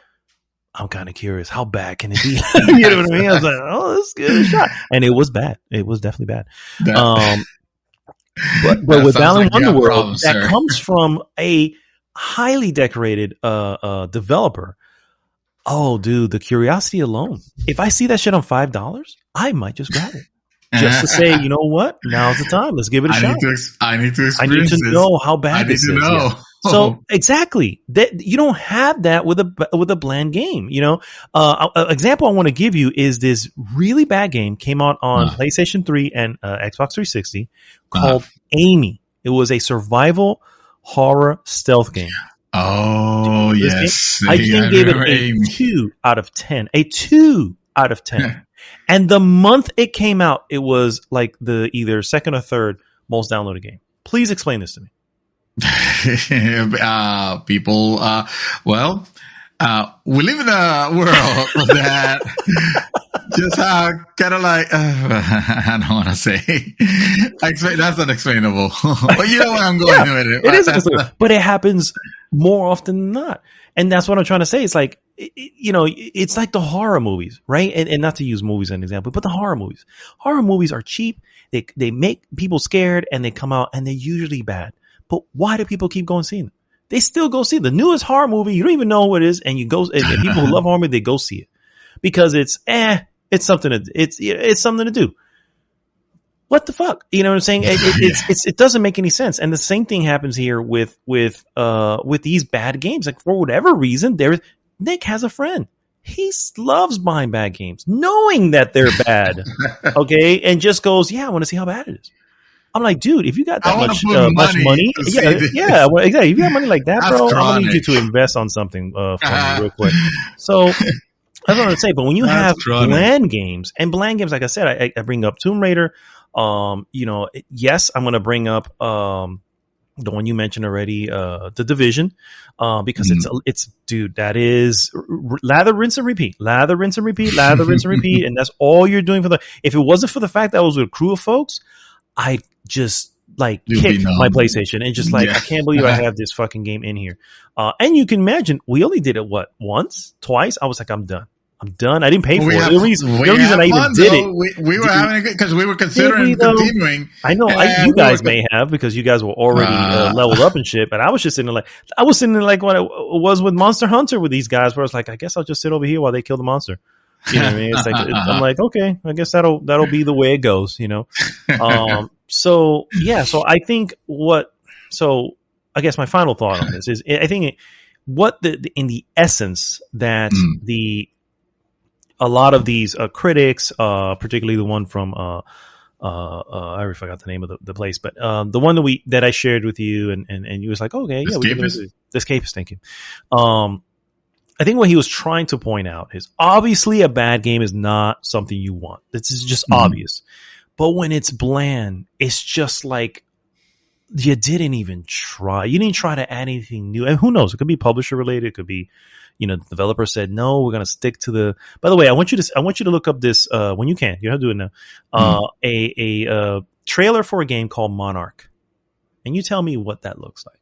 I'm kind of curious. How bad can it be? You know what I mean? I was like, "Oh, let's give it a shot," and it was bad. It was definitely bad. But with Balan Wonderworld, that comes from a highly decorated developer. Oh, dude, the curiosity alone. If I see that shit on $5, I might just grab it. Just to say, you know what? Now's the time. Let's give it a shot. I need to know how bad this is. Yeah. So exactly that you don't have that with a bland game. You know, example I want to give you is this really bad game came out on PlayStation 3 and Xbox 360 called Amy. It was a survival horror stealth game. Oh yes, I think gave it a 2 out of 10. A 2 out of 10. And the month it came out, it was like the either second or third most downloaded game. Please explain this to me. People, we live in a world that just kind of like, I don't want to say, that's unexplainable. But you know where I'm going with it. It is unexplainable, but it happens more often than not. And that's what I'm trying to say. It's like, you know, it's like the horror movies, right? And not to use movies as an example, but the horror movies. Horror movies are cheap. They make people scared and they come out and they're usually bad. But why do people keep going seeing them? They still go see the newest horror movie. You don't even know what it is. And you go, and people who love horror movie, they go see it because it's something it's something to do. What the fuck? You know what I'm saying? It doesn't make any sense. And the same thing happens here with these bad games. Like for whatever reason, Nick has a friend. He loves buying bad games, knowing that they're bad. Okay. And just goes, yeah, I want to see how bad it is. I'm like, dude, if you got that much money, yeah, well, exactly. If you got money like that, bro, I'm gonna need you to invest on something for me real quick. So that's what I'm gonna say. But when you have bland games, like I said, I bring up Tomb Raider. You know, yes, I'm gonna bring up the one you mentioned already, The Division, because it's dude, that is lather, rinse, and repeat, lather, rinse, and repeat, lather, rinse, and repeat, and that's all you're doing if it wasn't for the fact that I was with a crew of folks, I just like kick my PlayStation and just like, I can't believe I have this fucking game in here. And you can imagine we only did it once, twice. I was like, I'm done. I didn't pay for it. The reason I even did it, we were having it because we were considering continuing. I know you guys may have because you guys were already leveled up and shit. But I was just sitting there like what it was with Monster Hunter with these guys, where it's like, I guess I'll just sit over here while they kill the monster. You know what I mean? It's like I'm like, okay, I guess that'll be the way it goes. You know. So yeah. So I think I guess my final thought on this is I think in the essence that a lot of these critics, particularly the one from I already forgot the name of the place, but the one that I shared with you, and you was like, okay, yeah, we can do the Escapist. Thank you. I think what he was trying to point out is obviously a bad game is not something you want. This is just obvious. But when it's bland, it's just like you didn't even try. You didn't try to add anything new. And who knows? It could be publisher related. It could be, the developer said, no, we're going to stick to the, by the way, I want you to look up this, when you can, you don't have to do it now, a trailer for a game called Monarch. And you tell me what that looks like.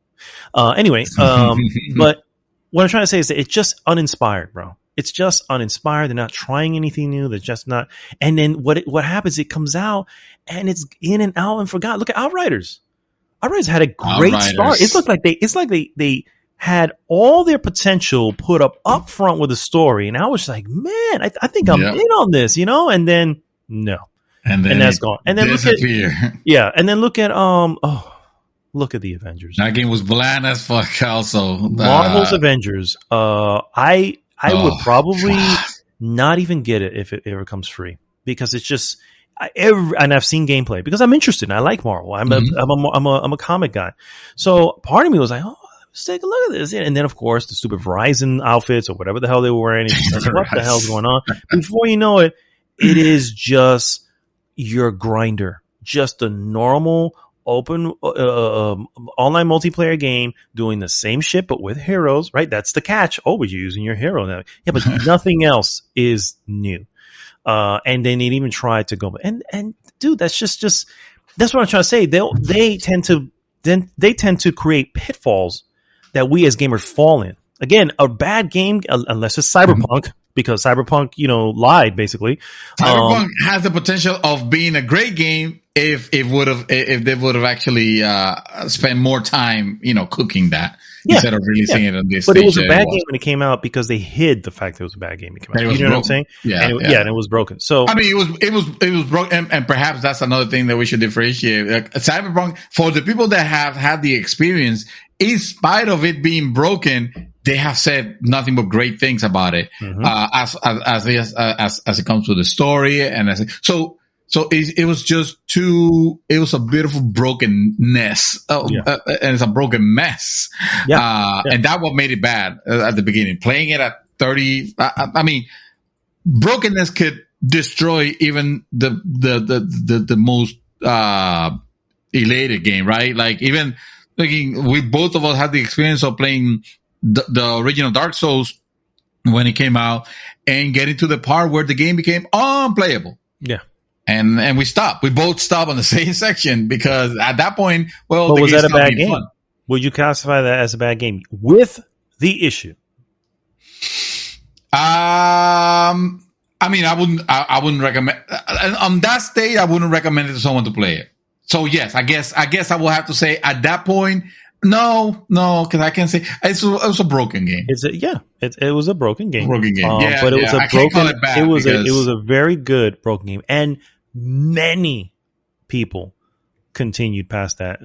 Anyway, but what I'm trying to say is that it's just uninspired, bro. It's just uninspired. They're not trying anything new. They're just not. And then what happens? It comes out and it's in and out and forgot. Look at Outriders. Outriders had a great start. It's like they had all their potential put up front with a story, and I was like, man, I think I'm in on this, and then no, and that's gone. And then look at look at the Avengers. That game was bland as fuck. Also, Marvel's Avengers. I would probably not even get it if it ever comes free, because it's just. And I've seen gameplay because I'm interested. I like Marvel. I'm a comic guy. So part of me was like, oh, let's take a look at this. And then of course the stupid Verizon outfits or whatever the hell they were wearing. Like, what the hell's going on? Before you know it, it is just your grinder, just a normal open online multiplayer game doing the same shit but with heroes. Right? That's the catch. Oh, but you're using your hero now. Yeah, but nothing else is new. And they even tried to go, and dude, that's just that's what I'm trying to say. They tend to create pitfalls that we as gamers fall in. Again, a bad game, unless it's Cyberpunk, because Cyberpunk, lied basically. Cyberpunk has the potential of being a great game if they would have actually spent more time, cooking that. Instead of releasing it on this stage. But it was a bad game when it came out because they hid the fact that it was a bad game. You know what I'm saying? Yeah, and it was broken. So I mean, it was broken, and perhaps that's another thing that we should differentiate. Like, Cyberpunk, for the people that have had the experience, in spite of it being broken, they have said nothing but great things about it. As it comes to the story, and So it was just it was a beautiful brokenness, and it's a broken mess. And that's what made it bad at the beginning. Playing it at 30, I mean, brokenness could destroy even the most elated game, right? Like even we both of us had the experience of playing the original Dark Souls when it came out and getting to the part where the game became unplayable. Yeah. And we stopped. We both stopped on the same section because at that point, but was that a bad game? Fun. Would you classify that as a bad game with the issue? I mean, I wouldn't recommend on that state. I wouldn't recommend it to someone to play it. So yes, I guess I will have to say at that point, no, because I can say it was a broken game. It was a broken game. But it was a broken. It was a very good broken game, and many people continued past that,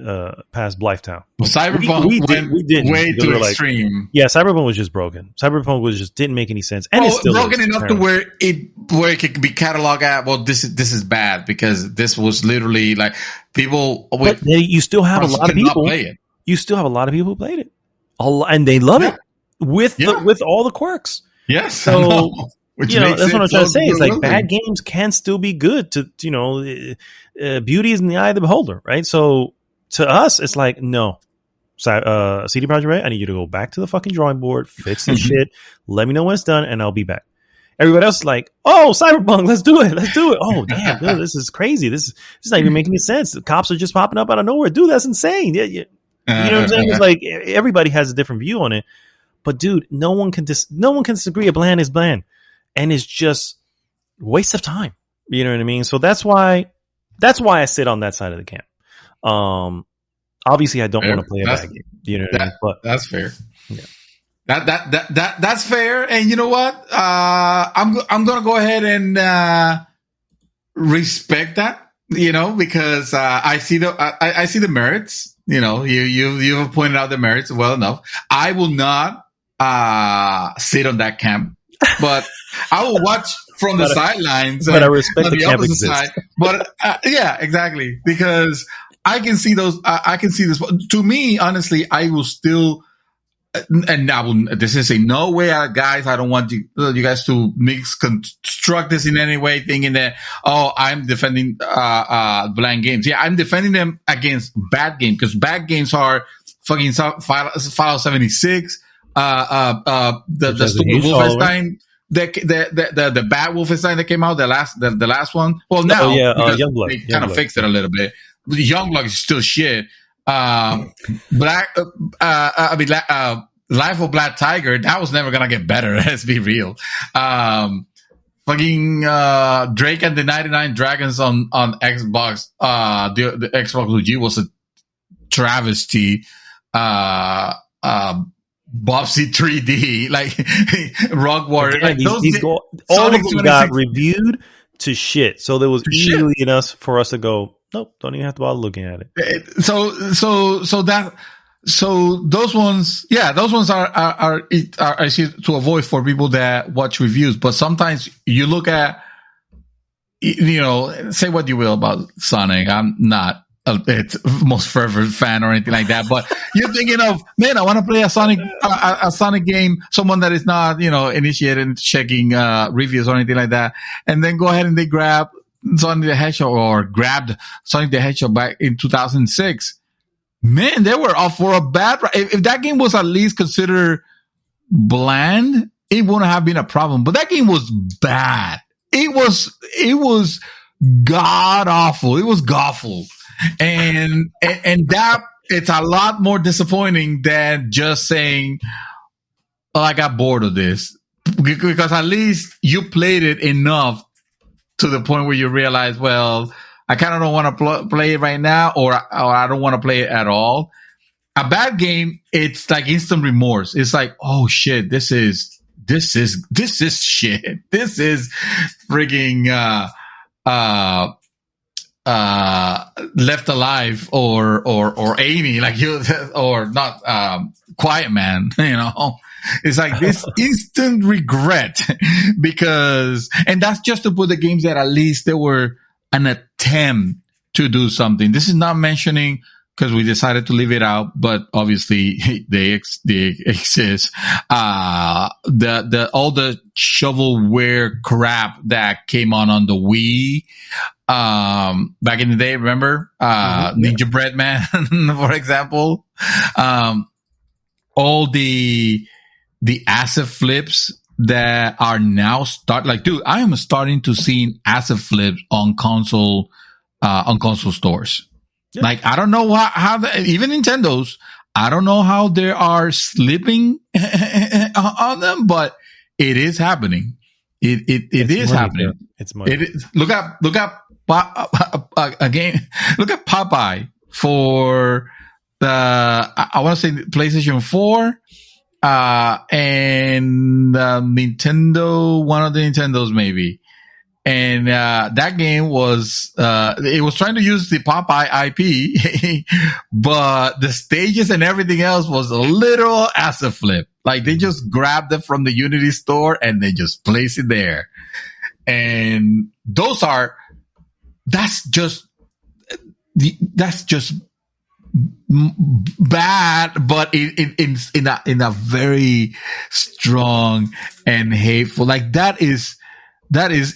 past Blythetown. Well, Cyberpunk we didn't way too extreme. Yeah, Cyberpunk was just broken. Cyberpunk didn't make any sense, and it's still broken enough to where it could be cataloged at. Well, this is bad because this was literally like people. But you still have a lot of people. Play it. You still have a lot of people who played it, and they love it with all the quirks. Yes, so that's what I'm trying to say. It's like bad games can still be good. Beauty is in the eye of the beholder, right? So to us, it's like no. CD Projekt Red, I need you to go back to the fucking drawing board, fix this shit. Let me know when it's done, and I'll be back. Everybody else is like, oh, Cyberpunk, let's do it. Oh, damn, dude, this is crazy. This is not even making any sense. The cops are just popping up out of nowhere. Dude, that's insane. Yeah. You know what I'm saying? It's like everybody has a different view on it, but dude, no one can disagree. A bland is bland, and it's just waste of time. You know what I mean? So that's why I sit on that side of the camp. Obviously, I don't want to play a bad game. You know what I mean? But that's fair. Yeah. That's fair. And you know what? I'm gonna go ahead and respect that. Because I see the merits. You've pointed out the merits well enough. I will not sit on that camp, but I will watch from the sidelines. But I respect the camp exists. But yeah, exactly, because I can see those. I can see this. To me, honestly, I will still and this is a no way, guys. I don't want you guys to construct this in any way, thinking that I'm defending bland games. Yeah, I'm defending them against bad games because bad games are fucking Fallout 76, the stupid Wolfenstein, the bad Wolfenstein that came out, the last one. Well, now Youngblood. They kind of fixed it a little bit. Youngblood is still shit. Life of Black Tiger, that was never gonna get better. Let's be real. Fucking Drake and the 99 Dragons on Xbox. The Xbox OG was a travesty. Bobsy 3D, like Rock Warrior. Again, like all of them got reviewed to shit. So there was easily enough for us to go, nope, don't even have to bother looking at it. So those ones are to avoid for people that watch reviews. But sometimes you look at, say what you will about Sonic. I'm not its most fervent fan or anything like that. But you're thinking of, man, I want to play a Sonic game. Someone that is not, initiated into checking reviews or anything like that, and then go ahead and they grab Sonic the Hedgehog or grabbed Sonic the Hedgehog back in 2006. Man, they were off for a bad ride. If that game was at least considered bland, it wouldn't have been a problem. But that game was bad. It was god awful. It was awful. And that, it's a lot more disappointing than just saying, I got bored of this. Because at least you played it enough to the point where you realize, well, I kind of don't want to play it right now, or I don't want to play it at all. A bad game, it's like instant remorse. It's like, oh shit, this is shit. This is freaking Left Alive or Amy, like you, or not Quiet Man, It's like this instant regret and that's just to put the games that at least they were an attempt to do something. This is not mentioning because we decided to leave it out, but obviously they exist. All the shovelware crap that came on the Wii, back in the day, remember? Ninja Bread Man, for example. All the asset flips that are now dude, I am starting to see asset flips on console stores. Yeah. Like, I don't know how even Nintendo's, I don't know how they are slipping on them, but it is happening. It is happening. It's money. Look at again. Look at Popeye for I want to say PlayStation 4. And Nintendo, one of the Nintendos maybe. And that game was it was trying to use the Popeye IP, but the stages and everything else was a literal asset flip. Like they just grabbed it from the Unity store and they just place it there. And that's just bad, but in a very strong and hateful, like that is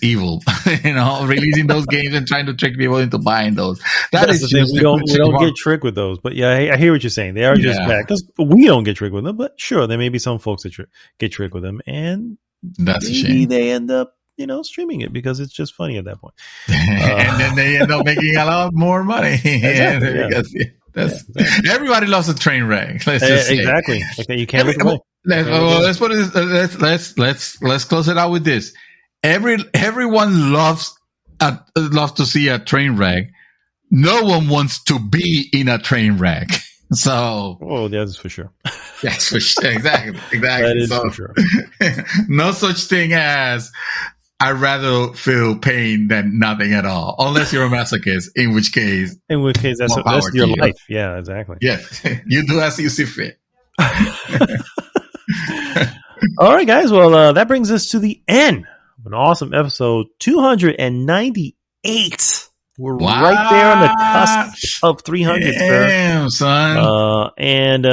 evil. Releasing those games and trying to trick people into buying those. That's the thing. We don't get tricked with those. But yeah, I hear what you're saying. They are just bad because we don't get tricked with them. But sure, there may be some folks that get tricked with them, and that's a shame. They end up streaming it because it's just funny at that point. And then they end up making a lot more money. Exactly, everybody loves a train wreck. Let's just say. Exactly. Okay, you can't look away. Let's put it. Let's close it out with this. Everyone loves to see a train wreck. No one wants to be in a train wreck. So, that's for sure. That's for sure. Exactly. That is for sure. No such thing as I'd rather feel pain than nothing at all, unless you're a masochist. In which case, that's your life. Yeah, exactly. Yeah, you do as you see fit. All right, guys. Well, that brings us to the end of an awesome episode 298. We're right there on the cusp of 300. Damn, son. And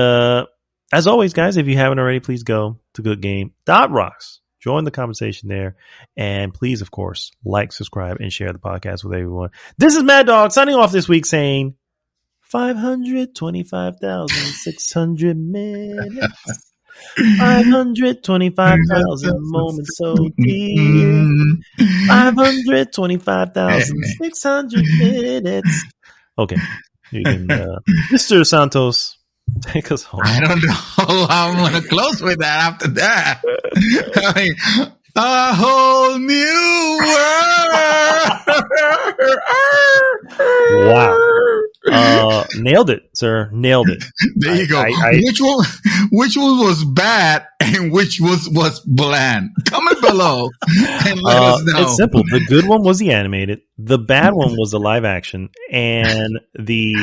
as always, guys, if you haven't already, please go to goodgame.rocks. Join the conversation there. And please, of course, like, subscribe, and share the podcast with everyone. This is Mad Dog signing off this week saying 525,600 minutes. 525,000 moments so dear. 525,600 minutes. Okay. You can, Mr. Santos, take us home. I don't know how I'm going to close with that after that. I mean, a whole new world. Wow. Nailed it, sir. Nailed it. There you go. Which one was bad and which was bland? Comment below and let us know. It's simple. The good one was the animated. The bad one was the live action, and the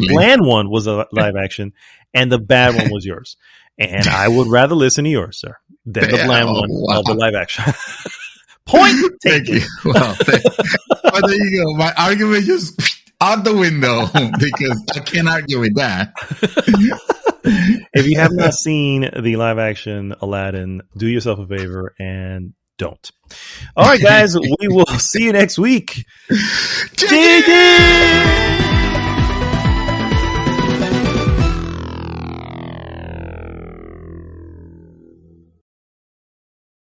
bland one was a live action, and the bad one was yours. And I would rather listen to yours, sir, than the bland one of the live action. Point taken. Thank you. Well, there you go. My argument just out the window because I can't argue with that. If you have not seen the live action Aladdin, do yourself a favor and don't. All right, guys, we will see you next week. Dig it!